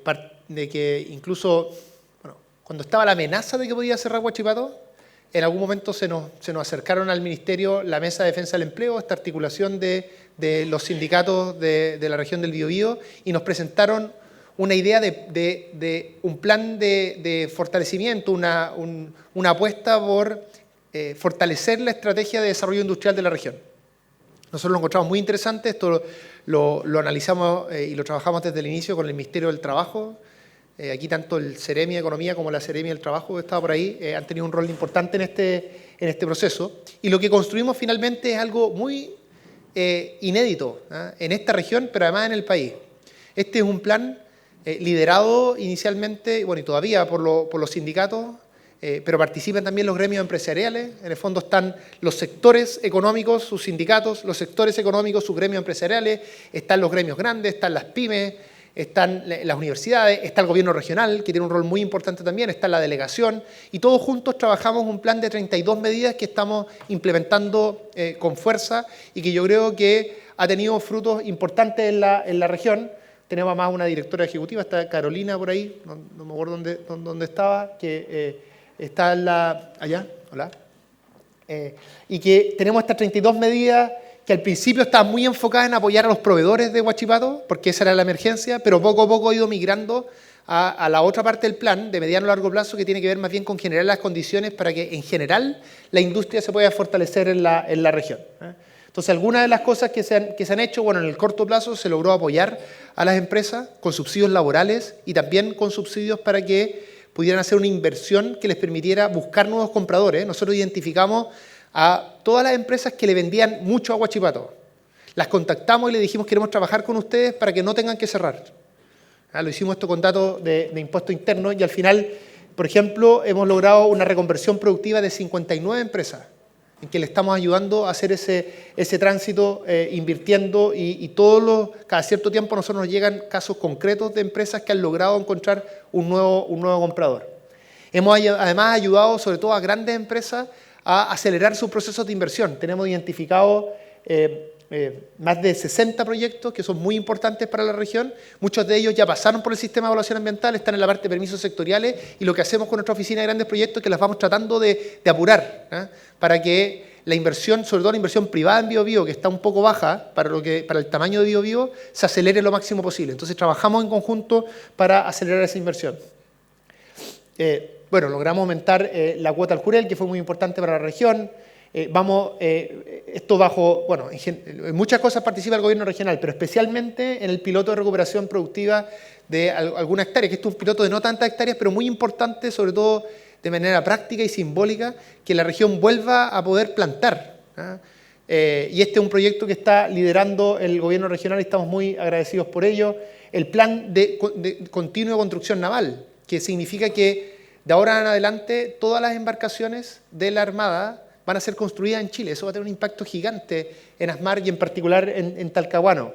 incluso, bueno, cuando estaba la amenaza de que podía cerrar Huachipato, en algún momento se nos acercaron al Ministerio la Mesa de Defensa del Empleo, esta articulación de los sindicatos de la región del Biobío, y nos presentaron una idea de un plan de fortalecimiento, una apuesta por fortalecer la estrategia de desarrollo industrial de la región. Nosotros lo encontramos muy interesante, esto lo analizamos y lo trabajamos desde el inicio con el Ministerio del Trabajo. Aquí tanto el Ceremi de Economía como la Ceremi del Trabajo, que estaba por ahí, han tenido un rol importante en este proceso. Y lo que construimos finalmente es algo muy inédito en esta región, pero además en el país. Este es un plan liderado inicialmente, bueno, y todavía por los sindicatos, pero participan también los gremios empresariales. En el fondo están los sectores económicos, sus sindicatos, los sectores económicos, sus gremios empresariales, están los gremios grandes, están las pymes, están las universidades, está el gobierno regional, que tiene un rol muy importante también, está la delegación, y todos juntos trabajamos un plan de 32 medidas que estamos implementando con fuerza y que yo creo que ha tenido frutos importantes en la región. Tenemos más una directora ejecutiva, está Carolina por ahí, no me acuerdo dónde estaba, que está allá, hola, y que tenemos estas 32 medidas que al principio estaban muy enfocadas en apoyar a los proveedores de Huachipato, porque esa era la emergencia, pero poco a poco ha ido migrando a la otra parte del plan, de mediano a largo plazo, que tiene que ver más bien con generar las condiciones para que en general la industria se pueda fortalecer en la región. Entonces, algunas de las cosas que se han hecho, bueno, en el corto plazo se logró apoyar a las empresas con subsidios laborales y también con subsidios para que pudieran hacer una inversión que les permitiera buscar nuevos compradores. Nosotros identificamos a todas las empresas que le vendían mucho a Huachipato. Las contactamos y le dijimos: queremos trabajar con ustedes para que no tengan que cerrar. Lo hicimos esto con datos de impuesto interno y al final, por ejemplo, hemos logrado una reconversión productiva de 59 empresas en que le estamos ayudando a hacer ese tránsito, invirtiendo y cada cierto tiempo a nosotros nos llegan casos concretos de empresas que han logrado encontrar un nuevo comprador. Hemos además ayudado sobre todo a grandes empresas a acelerar sus procesos de inversión. Tenemos identificado más de 60 proyectos que son muy importantes para la región. Muchos de ellos ya pasaron por el sistema de evaluación ambiental, están en la parte de permisos sectoriales, y lo que hacemos con nuestra oficina de grandes proyectos es que las vamos tratando de apurar, para que la inversión, sobre todo la inversión privada en BioBio, que está un poco baja para el tamaño de BioBio, se acelere lo máximo posible. Entonces trabajamos en conjunto para acelerar esa inversión. Bueno, logramos aumentar la cuota al Jurel, que fue muy importante para la región. Esto bajo, bueno, en muchas cosas participa el gobierno regional, pero especialmente en el piloto de recuperación productiva de alguna hectárea, que esto es un piloto de no tantas hectáreas, pero muy importante, sobre todo de manera práctica y simbólica, que la región vuelva a poder plantar. Y este es un proyecto que está liderando el gobierno regional y estamos muy agradecidos por ello. El plan de continuo de construcción naval, que significa que de ahora en adelante todas las embarcaciones de la Armada van a ser construidas en Chile. Eso va a tener un impacto gigante en Asmar y en particular en Talcahuano.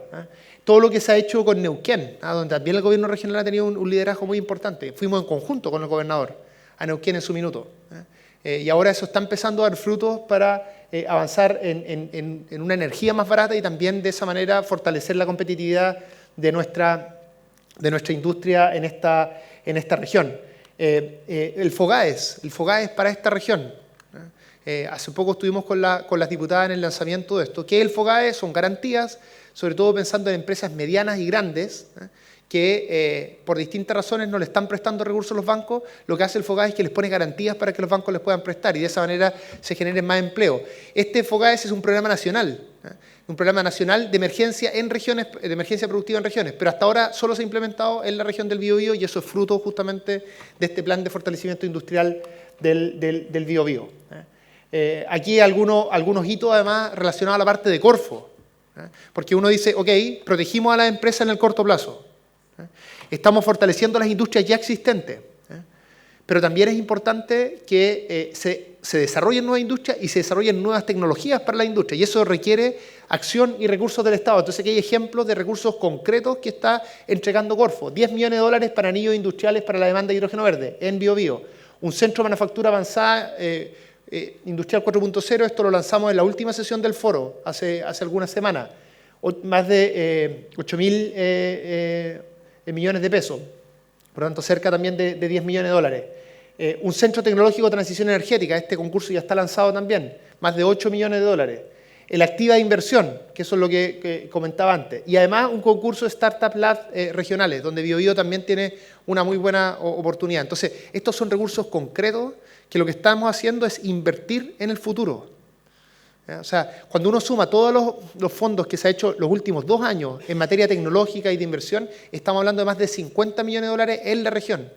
Todo lo que se ha hecho con Neuquén, donde también el gobierno regional ha tenido un liderazgo muy importante. Fuimos en conjunto con el gobernador a Neuquén en su minuto. Y ahora eso está empezando a dar frutos para avanzar en una energía más barata y también de esa manera fortalecer la competitividad de nuestra industria en esta región. El FOGAES para esta región. Hace poco estuvimos con las diputadas en el lanzamiento de esto. ¿Qué es el FOGAES? Son garantías, sobre todo pensando en empresas medianas y grandes, que por distintas razones no le están prestando recursos a los bancos. Lo que hace el FOGAES es que les pone garantías para que los bancos les puedan prestar y de esa manera se genere más empleo. Este FOGAES es un programa nacional, de emergencia en regiones, de emergencia productiva en regiones, pero hasta ahora solo se ha implementado en la región del Biobío y eso es fruto justamente de este plan de fortalecimiento industrial del Biobío. Aquí algunos hitos además relacionados a la parte de Corfo, porque uno dice, ok, protegimos a las empresas en el corto plazo, estamos fortaleciendo las industrias ya existentes, pero también es importante que se desarrollen nuevas industrias y se desarrollen nuevas tecnologías para la industria, y eso requiere acción y recursos del Estado. Entonces aquí hay ejemplos de recursos concretos que está entregando Corfo. 10 millones de dólares para anillos industriales para la demanda de hidrógeno verde en Biobío. Un centro de manufactura avanzada Industrial 4.0, esto lo lanzamos en la última sesión del foro, hace algunas semanas. Más de 8.000 millones de pesos, por lo tanto cerca también de 10 millones de dólares. Un centro tecnológico de transición energética, este concurso ya está lanzado también, más de 8 millones de dólares. El Activa de Inversión, que eso es lo que comentaba antes. Y además un concurso de Startup Lab regionales, donde BioBio también tiene una muy buena oportunidad. Entonces, estos son recursos concretos que lo que estamos haciendo es invertir en el futuro. O sea, cuando uno suma todos los fondos que se ha hecho los últimos 2 años en materia tecnológica y de inversión, estamos hablando de más de 50 millones de dólares en la región.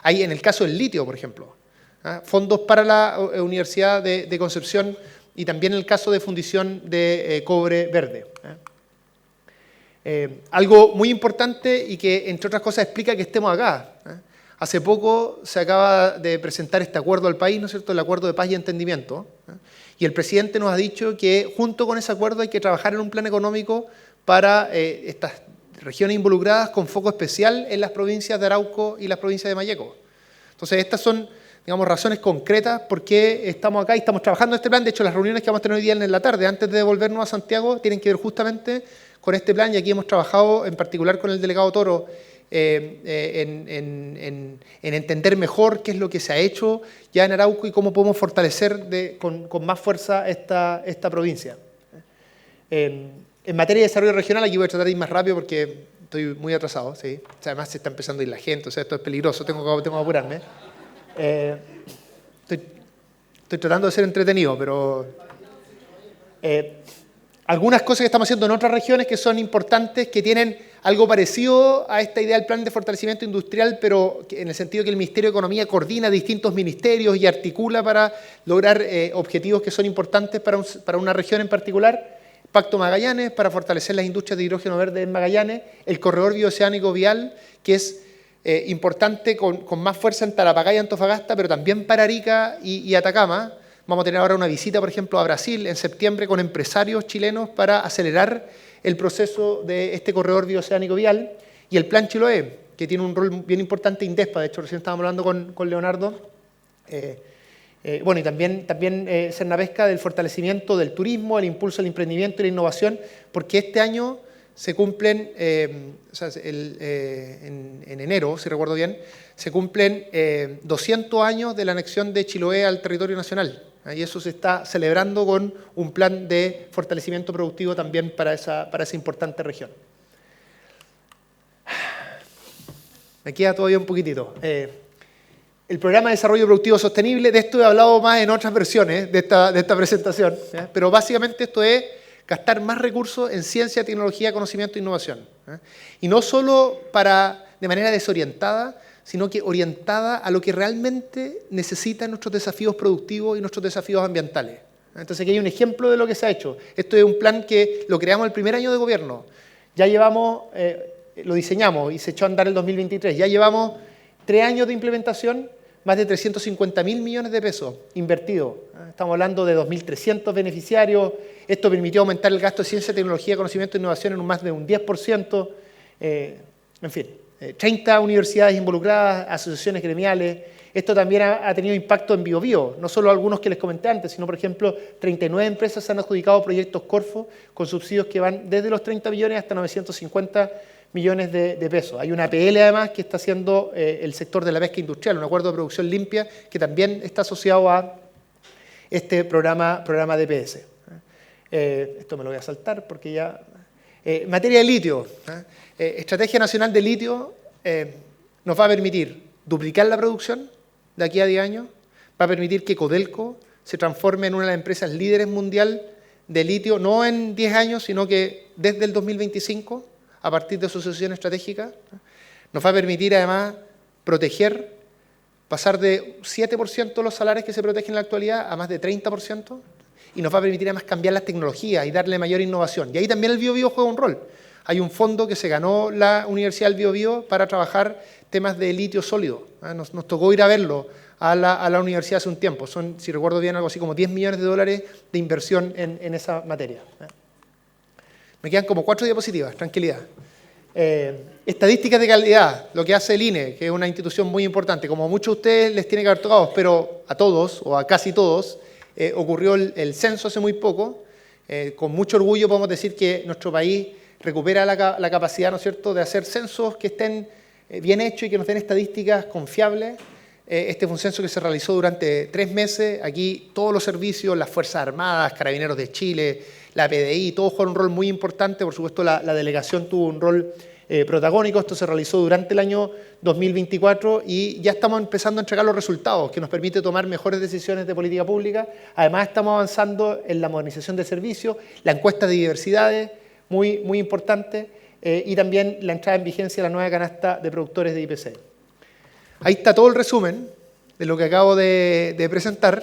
Ahí en el caso del litio, por ejemplo, fondos para la Universidad de Concepción y también en el caso de fundición de cobre verde. Algo muy importante y que, entre otras cosas, explica que estemos acá. Hace poco se acaba de presentar este acuerdo al país, ¿no es cierto?, el acuerdo de paz y entendimiento, y el presidente nos ha dicho que junto con ese acuerdo hay que trabajar en un plan económico para estas regiones involucradas con foco especial en las provincias de Arauco y las provincias de Malleco. Entonces, estas son, digamos, razones concretas por qué estamos acá y estamos trabajando en este plan. De hecho, las reuniones que vamos a tener hoy día en la tarde, antes de devolvernos a Santiago, tienen que ver justamente con este plan, y aquí hemos trabajado en particular con el delegado Toro en entender mejor qué es lo que se ha hecho ya en Arauco y cómo podemos fortalecer con más fuerza esta provincia. En materia de desarrollo regional, aquí voy a tratar de ir más rápido porque estoy muy atrasado, ¿sí? O sea, además se está empezando a ir la gente, o sea, esto es peligroso, tengo que apurarme. Estoy tratando de ser entretenido, pero algunas cosas que estamos haciendo en otras regiones que son importantes, que tienen algo parecido a esta idea del plan de fortalecimiento industrial, pero en el sentido que el Ministerio de Economía coordina distintos ministerios y articula para lograr objetivos que son importantes para una región en particular. Pacto Magallanes, para fortalecer las industrias de hidrógeno verde en Magallanes. El corredor bioceánico vial, que es importante con más fuerza en Tarapacá y Antofagasta, pero también para Arica y Atacama. Vamos a tener ahora una visita, por ejemplo, a Brasil en septiembre con empresarios chilenos para acelerar el proceso de este corredor bioceánico vial. Y el Plan Chiloé, que tiene un rol bien importante, Indespa, de hecho recién estábamos hablando con Leonardo, Bueno, y también Cernapesca del fortalecimiento del turismo, el impulso al emprendimiento y la innovación, porque este año se cumplen, en enero, si recuerdo bien, se cumplen 200 años de la anexión de Chiloé al territorio nacional. Y eso se está celebrando con un plan de fortalecimiento productivo también para esa importante región. Me queda todavía un poquitito. El Programa de Desarrollo Productivo Sostenible, de esto he hablado más en otras versiones de esta presentación, ¿ya? Pero básicamente esto es gastar más recursos en ciencia, tecnología, conocimiento e innovación. Y no solo de manera desorientada, sino que orientada a lo que realmente necesitan nuestros desafíos productivos y nuestros desafíos ambientales. Entonces aquí hay un ejemplo de lo que se ha hecho. Esto es un plan que lo creamos el primer año de gobierno. Ya llevamos, lo diseñamos y se echó a andar el 2023. Ya llevamos 3 años de implementación, más de 350.000 millones de pesos invertidos. Estamos hablando de 2.300 beneficiarios. Esto permitió aumentar el gasto de ciencia, tecnología, conocimiento e innovación en más de un 10%. En fin, 30 universidades involucradas, asociaciones gremiales. Esto también ha tenido impacto en Biobío, no solo algunos que les comenté antes, sino, por ejemplo, 39 empresas han adjudicado proyectos Corfo con subsidios que van desde los 30 millones hasta 950 millones de pesos. Hay una APL además que está haciendo el sector de la pesca industrial, un acuerdo de producción limpia que también está asociado a este programa DPS. Esto me lo voy a saltar porque ya... materia de litio. Estrategia Nacional de Litio nos va a permitir duplicar la producción de aquí a 10 años, va a permitir que Codelco se transforme en una de las empresas líderes mundial de litio, no en 10 años, sino que desde el 2025, a partir de su asociación estratégica, nos va a permitir además proteger, pasar de 7% los salarios que se protegen en la actualidad a más de 30%, y nos va a permitir además cambiar las tecnologías y darle mayor innovación. Y ahí también el Biobío juega un rol. Hay un fondo que se ganó la Universidad del Biobío para trabajar temas de litio sólido. Nos tocó ir a verlo a la universidad hace un tiempo. Son, si recuerdo bien, algo así como 10 millones de dólares de inversión en esa materia. Me quedan como 4 diapositivas, tranquilidad. Estadísticas de calidad, lo que hace el INE, que es una institución muy importante. Como a muchos de ustedes les tiene que haber tocado, pero a todos, o a casi todos, ocurrió el censo hace muy poco. Con mucho orgullo podemos decir que nuestro país recupera la capacidad, ¿no es cierto?, de hacer censos que estén bien hechos y que nos den estadísticas confiables. Este fue un censo que se realizó durante 3 meses. Aquí todos los servicios, las Fuerzas Armadas, Carabineros de Chile, la PDI, todos jugaron un rol muy importante. Por supuesto, la delegación tuvo un rol protagónico. Esto se realizó durante el año 2024 y ya estamos empezando a entregar los resultados, que nos permite tomar mejores decisiones de política pública. Además, estamos avanzando en la modernización de servicios, la encuesta de diversidades, muy importante, y también la entrada en vigencia de la nueva canasta de productores de IPC. Ahí está todo el resumen de lo que acabo de presentar,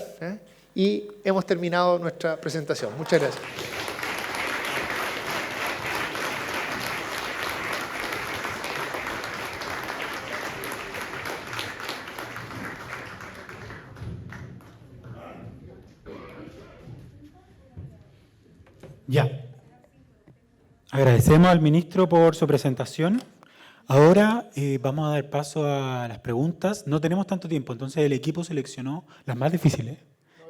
y hemos terminado nuestra presentación. Muchas gracias. Ya. Agradecemos al ministro por su presentación. Ahora vamos a dar paso a las preguntas. No tenemos tanto tiempo, entonces el equipo seleccionó las más difíciles.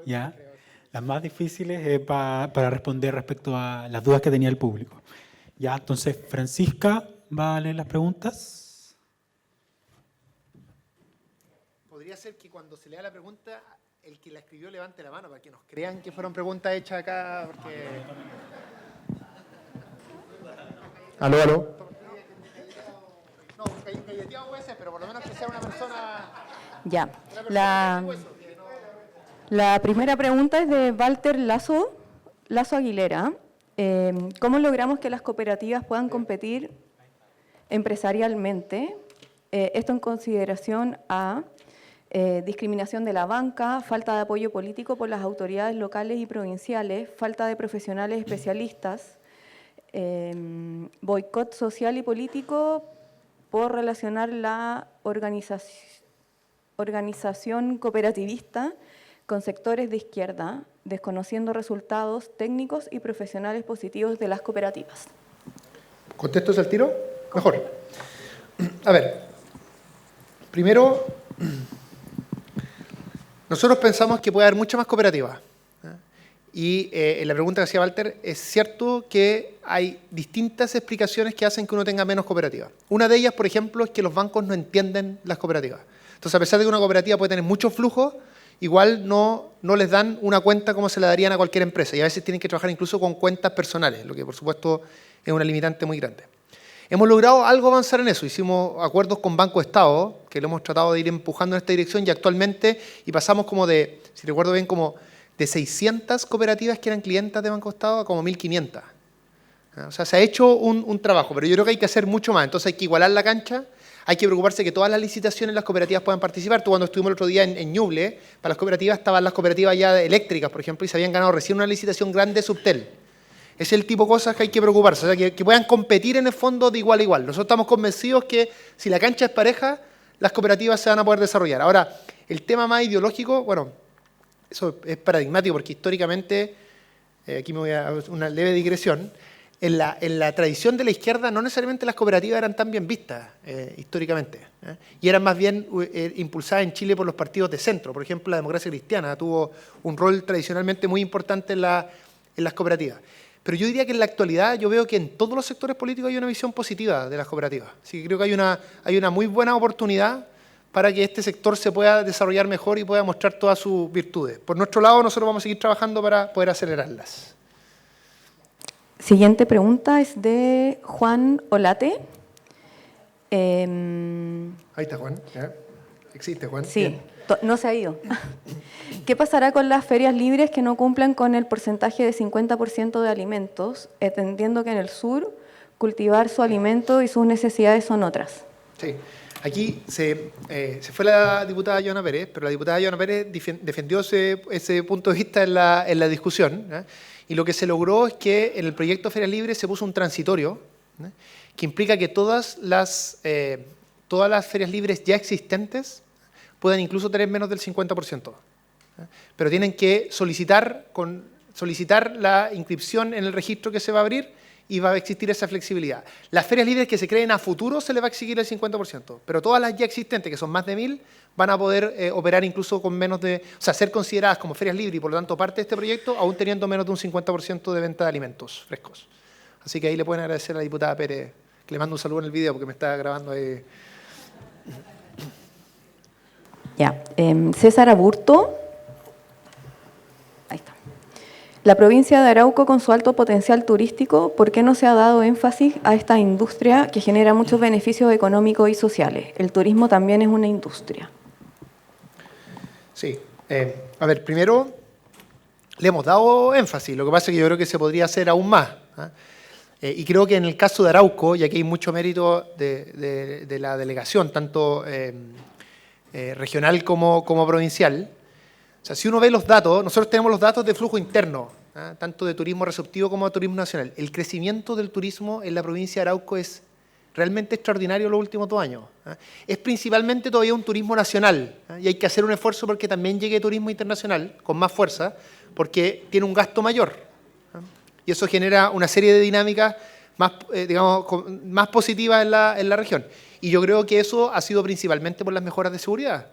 ¿Ya? Las más difíciles para responder respecto a las dudas que tenía el público. Ya, entonces Francisca va a leer las preguntas. Podría ser que cuando se lea la pregunta, el que la escribió levante la mano para que nos crean que fueron preguntas hechas acá. Porque... Aló. No, un galleteado puede ser, pero por lo menos que sea una persona... Ya. La primera pregunta es de Walter Lazo Aguilera. ¿Cómo logramos que las cooperativas puedan competir empresarialmente? Esto en consideración a discriminación de la banca, falta de apoyo político por las autoridades locales y provinciales, falta de profesionales especialistas, boicot social y político por relacionar la organización cooperativista con sectores de izquierda, desconociendo resultados técnicos y profesionales positivos de las cooperativas. ¿Contesto ese al tiro? Mejor. A ver, primero, Nosotros pensamos que puede haber muchas más cooperativas. Y en la pregunta que hacía Walter, es cierto que hay distintas explicaciones que hacen que uno tenga menos cooperativas. Una de ellas, por ejemplo, es que los bancos no entienden las cooperativas. Entonces, a pesar de que una cooperativa puede tener muchos flujos, igual no les dan una cuenta como se la darían a cualquier empresa. Y a veces tienen que trabajar incluso con cuentas personales, lo que por supuesto es una limitante muy grande. Hemos logrado algo avanzar en eso. Hicimos acuerdos con Banco Estado, que lo hemos tratado de ir empujando en esta dirección, y actualmente, y pasamos como de, si recuerdo bien, como de 600 cooperativas que eran clientas de Banco Estado a como 1.500. O sea, se ha hecho un trabajo, pero yo creo que hay que hacer mucho más. Entonces hay que igualar la cancha, hay que preocuparse que todas las licitaciones las cooperativas puedan participar. Tú, cuando estuvimos el otro día en Ñuble, para las cooperativas estaban las cooperativas ya eléctricas, por ejemplo, y se habían ganado recién una licitación grande Subtel. Es el tipo de cosas que hay que preocuparse, o sea, que puedan competir en el fondo de igual a igual. Nosotros estamos convencidos que si la cancha es pareja, las cooperativas se van a poder desarrollar. Ahora, el tema más ideológico, bueno, eso es paradigmático porque históricamente, aquí me voy a una leve digresión, en la tradición de la izquierda no necesariamente las cooperativas eran tan bien vistas históricamente, y eran más bien impulsadas en Chile por los partidos de centro. Por ejemplo, la Democracia Cristiana tuvo un rol tradicionalmente muy importante en las cooperativas. Pero yo diría que en la actualidad yo veo que en todos los sectores políticos hay una visión positiva de las cooperativas. Así que creo que hay una muy buena oportunidad para que este sector se pueda desarrollar mejor y pueda mostrar todas sus virtudes. Por nuestro lado, nosotros vamos a seguir trabajando para poder acelerarlas. Siguiente pregunta es de Juan Olate. Ahí está Juan. ¿Existe Juan? Sí, Bien. no se ha ido. ¿Qué pasará con las ferias libres que no cumplan con el porcentaje de 50% de alimentos, entendiendo que en el sur cultivar su alimento y sus necesidades son otras? Sí. Aquí se fue la diputada Joana Pérez, pero la diputada Joana Pérez defendió ese punto de vista en la discusión, y lo que se logró es que en el proyecto Ferias Libres se puso un transitorio, que implica que todas las ferias libres ya existentes puedan incluso tener menos del 50%. Pero tienen que solicitar la inscripción en el registro que se va a abrir, y va a existir esa flexibilidad. Las ferias libres que se creen a futuro se les va a exigir el 50%, pero todas las ya existentes, que son más de 1.000, van a poder operar incluso con menos de, o sea, ser consideradas como ferias libres y por lo tanto parte de este proyecto, aún teniendo menos de un 50% de venta de alimentos frescos. Así que ahí le pueden agradecer a la diputada Pérez, que le mando un saludo en el video porque me está grabando ahí. Ya, César Aburto. Ahí está. La provincia de Arauco, con su alto potencial turístico, ¿por qué no se ha dado énfasis a esta industria que genera muchos beneficios económicos y sociales? El turismo también es una industria. Sí. A ver, primero, le hemos dado énfasis. Lo que pasa es que yo creo que se podría hacer aún más. Y creo que en el caso de Arauco, y aquí hay mucho mérito de la delegación, tanto regional como provincial. O sea, si uno ve los datos, nosotros tenemos los datos de flujo interno, tanto de turismo receptivo como de turismo nacional. El crecimiento del turismo en la provincia de Arauco es realmente extraordinario en los últimos 2 años. Es principalmente todavía un turismo nacional, y hay que hacer un esfuerzo porque también llegue turismo internacional con más fuerza, porque tiene un gasto mayor. Y eso genera una serie de dinámicas más, más positivas en la región. Y yo creo que eso ha sido principalmente por las mejoras de seguridad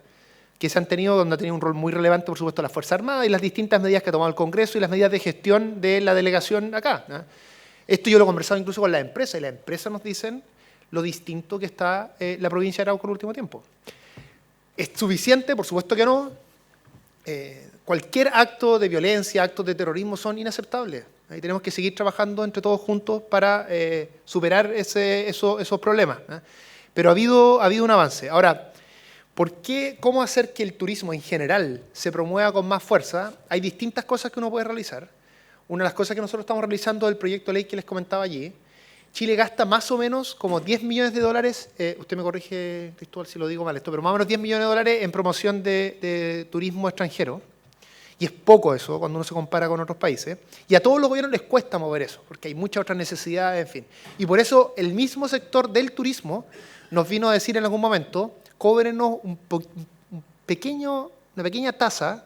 que se han tenido, donde ha tenido un rol muy relevante, por supuesto, la Fuerza Armada y las distintas medidas que ha tomado el Congreso y las medidas de gestión de la delegación acá. Esto yo lo he conversado incluso con las empresas, y las empresas nos dicen lo distinto que está la provincia de Arauco en el último tiempo. ¿Es suficiente? Por supuesto que no. Cualquier acto de violencia, actos de terrorismo son inaceptables. Ahí tenemos que seguir trabajando entre todos juntos para superar esos problemas. Pero ha habido un avance. Ahora, ¿cómo hacer que el turismo en general se promueva con más fuerza? Hay distintas cosas que uno puede realizar. Una de las cosas que nosotros estamos realizando es el proyecto de ley que les comentaba allí. Chile gasta más o menos como 10 millones de dólares, usted me corrige, Cristóbal, si lo digo mal esto, pero más o menos 10 millones de dólares en promoción de turismo extranjero. Y es poco eso cuando uno se compara con otros países. Y a todos los gobiernos les cuesta mover eso, porque hay muchas otras necesidades, en fin. Y por eso el mismo sector del turismo nos vino a decir en algún momento: cóbrenos una pequeña tasa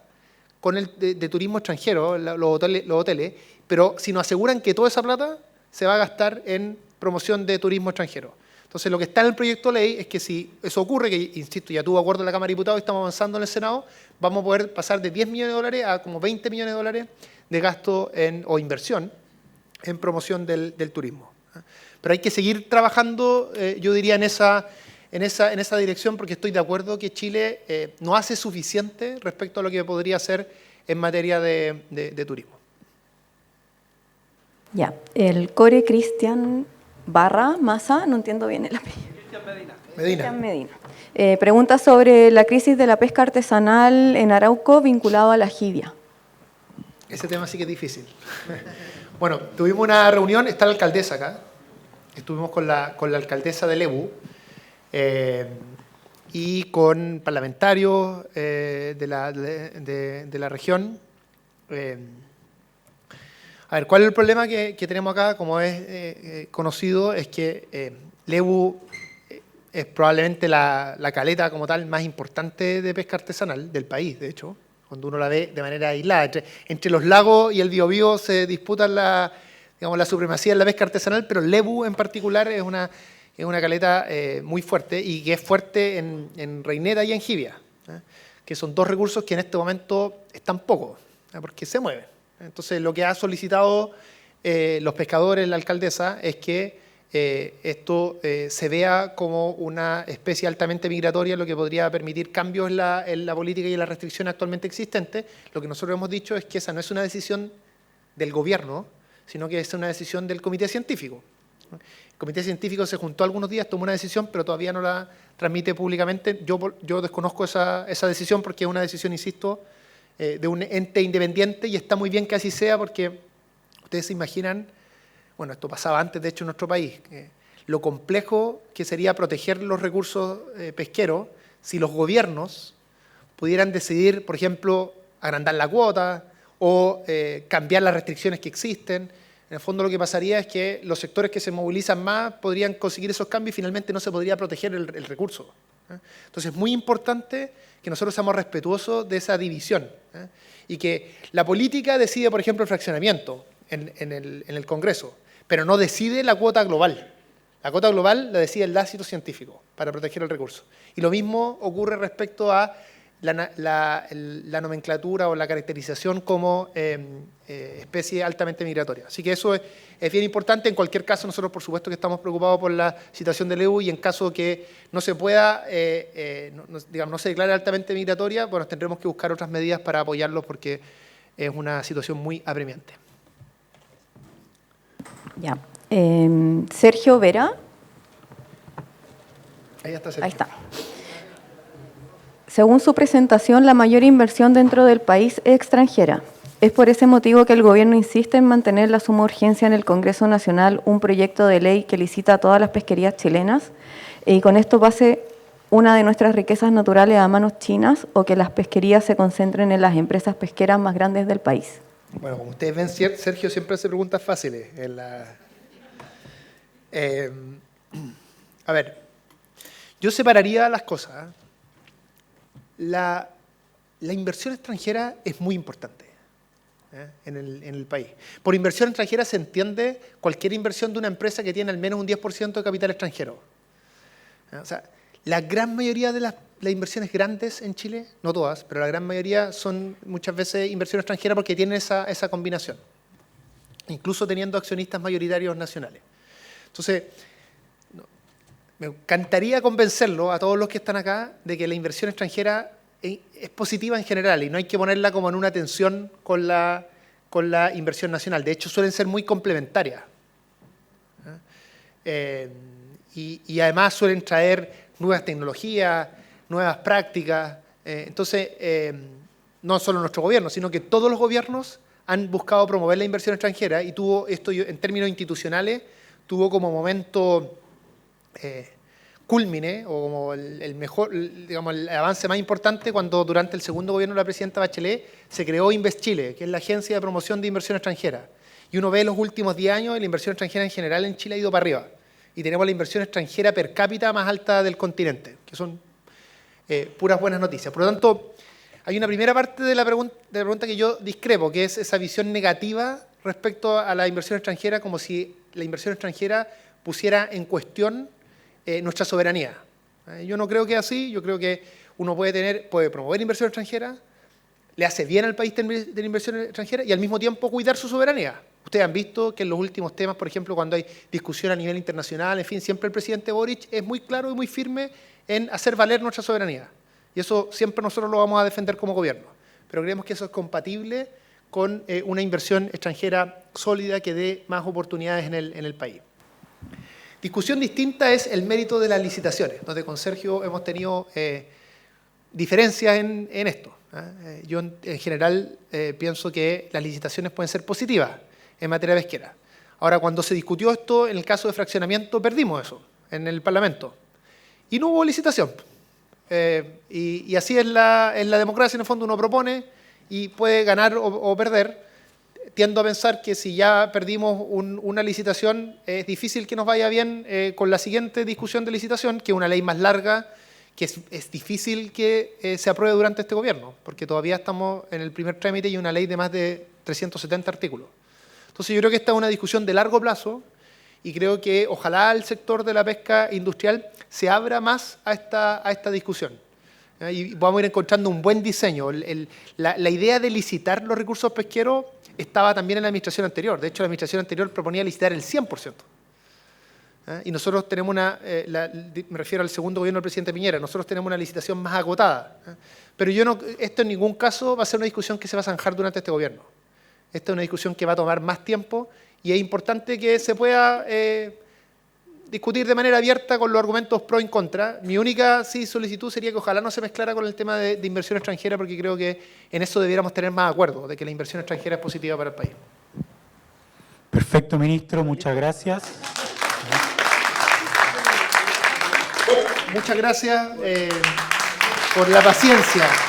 de turismo extranjero, los hoteles, pero si nos aseguran que toda esa plata se va a gastar en promoción de turismo extranjero. Entonces, lo que está en el proyecto de ley es que si eso ocurre, que insisto, ya tuvo acuerdo en la Cámara de Diputados y estamos avanzando en el Senado, vamos a poder pasar de 10 millones de dólares a como 20 millones de dólares de gasto o inversión en promoción del turismo. Pero hay que seguir trabajando, yo diría, en esa dirección, porque estoy de acuerdo que Chile no hace suficiente respecto a lo que podría hacer en materia de turismo. Ya, el Core Cristian Barra Massa, no entiendo bien el apellido. Cristian Medina. Pregunta sobre la crisis de la pesca artesanal en Arauco vinculado a la jibia. Ese tema sí que es difícil. Bueno, tuvimos una reunión, está la alcaldesa acá, estuvimos con la alcaldesa de Lebu y con parlamentarios de la región. A ver, ¿cuál es el problema que tenemos acá? Como es conocido, es que Lebu es probablemente la caleta como tal más importante de pesca artesanal del país, de hecho, cuando uno la ve de manera aislada. Entre los lagos y el Biobío se disputan la supremacía en la pesca artesanal, pero Lebu en particular es una caleta muy fuerte y que es fuerte en reineta y en jibia, que son dos recursos que en este momento están pocos, porque se mueven. Entonces, lo que ha solicitado los pescadores, la alcaldesa, es que esto se vea como una especie altamente migratoria, lo que podría permitir cambios en la política y en las restricciones actualmente existentes. Lo que nosotros hemos dicho es que esa no es una decisión del gobierno, sino que es una decisión del comité científico. El comité científico se juntó algunos días, tomó una decisión, pero todavía no la transmite públicamente. Yo desconozco esa decisión porque es una decisión, insisto, de un ente independiente, y está muy bien que así sea, porque ustedes se imaginan, bueno, esto pasaba antes de hecho en nuestro país, lo complejo que sería proteger los recursos pesqueros si los gobiernos pudieran decidir, por ejemplo, agrandar la cuota o cambiar las restricciones que existen. En el fondo lo que pasaría es que los sectores que se movilizan más podrían conseguir esos cambios y finalmente no se podría proteger el recurso. Entonces es muy importante que nosotros seamos respetuosos de esa división y que la política decide, por ejemplo, el fraccionamiento en el Congreso, pero no decide la cuota global. La cuota global la decide el ácido científico para proteger el recurso. Y lo mismo ocurre respecto a la nomenclatura o la caracterización como especie altamente migratoria. Así que eso es bien importante. En cualquier caso, nosotros por supuesto que estamos preocupados por la situación del Lebu, y en caso que no se pueda, no se declare altamente migratoria, bueno, tendremos que buscar otras medidas para apoyarlos porque es una situación muy apremiante. Ya. Sergio Vera. Ahí está Sergio. Ahí está. Según su presentación, la mayor inversión dentro del país es extranjera. Es por ese motivo que el gobierno insiste en mantener la suma urgencia en el Congreso Nacional un proyecto de ley que licita a todas las pesquerías chilenas y con esto pase una de nuestras riquezas naturales a manos chinas, o que las pesquerías se concentren en las empresas pesqueras más grandes del país. Bueno, como ustedes ven, Sergio siempre hace preguntas fáciles. A ver, yo separaría las cosas. La inversión extranjera es muy importante en el país. Por inversión extranjera se entiende cualquier inversión de una empresa que tiene al menos un 10% de capital extranjero. O sea, la gran mayoría de las inversiones grandes en Chile, no todas, pero la gran mayoría son muchas veces inversión extranjera porque tienen esa combinación, incluso teniendo accionistas mayoritarios nacionales. Entonces, me encantaría convencerlo a todos los que están acá de que la inversión extranjera es positiva en general y no hay que ponerla como en una tensión con la inversión nacional. De hecho, suelen ser muy complementarias. Y además suelen traer nuevas tecnologías, nuevas prácticas. Entonces, no solo nuestro gobierno, sino que todos los gobiernos han buscado promover la inversión extranjera, y tuvo esto, en términos institucionales, tuvo como momento cúlmine, o como el mejor, digamos, el avance más importante, cuando durante el segundo gobierno de la presidenta Bachelet se creó InvestChile, que es la Agencia de Promoción de Inversión Extranjera. Y uno ve los últimos 10 años y la inversión extranjera en general en Chile ha ido para arriba. Y tenemos la inversión extranjera per cápita más alta del continente, que son puras buenas noticias. Por lo tanto, hay una primera parte de la pregunta que yo discrepo, que es esa visión negativa respecto a la inversión extranjera, como si la inversión extranjera pusiera en cuestión nuestra soberanía. Yo no creo que es así, yo creo que uno puede promover inversión extranjera, le hace bien al país de la inversión extranjera y al mismo tiempo cuidar su soberanía. Ustedes han visto que en los últimos temas, por ejemplo, cuando hay discusión a nivel internacional, en fin, siempre el presidente Boric es muy claro y muy firme en hacer valer nuestra soberanía. Y eso siempre nosotros lo vamos a defender como gobierno. Pero creemos que eso es compatible con una inversión extranjera sólida que dé más oportunidades en el país. Discusión distinta es el mérito de las licitaciones, donde con Sergio hemos tenido diferencias en esto. Yo en general pienso que las licitaciones pueden ser positivas en materia pesquera. Ahora, cuando se discutió esto, en el caso de fraccionamiento, perdimos eso en el Parlamento. Y no hubo licitación. Y así es la democracia, en el fondo uno propone y puede ganar o perder. Tiendo a pensar que si ya perdimos una licitación, es difícil que nos vaya bien con la siguiente discusión de licitación, que es una ley más larga, que es difícil que se apruebe durante este gobierno, porque todavía estamos en el primer trámite y una ley de más de 370 artículos. Entonces yo creo que esta es una discusión de largo plazo y creo que ojalá el sector de la pesca industrial se abra más a esta discusión. Y vamos a ir encontrando un buen diseño. La idea de licitar los recursos pesqueros estaba también en la administración anterior. De hecho, la administración anterior proponía licitar el 100%. Y nosotros tenemos me refiero al segundo gobierno del presidente Piñera, nosotros tenemos una licitación más acotada. Pero esto en ningún caso va a ser una discusión que se va a zanjar durante este gobierno. Esta es una discusión que va a tomar más tiempo y es importante que se pueda discutir de manera abierta con los argumentos pro y en contra. Mi única solicitud sería que ojalá no se mezclara con el tema de inversión extranjera, porque creo que en eso debiéramos tener más acuerdo, de que la inversión extranjera es positiva para el país. Perfecto, ministro, muchas gracias. Muchas gracias por la paciencia.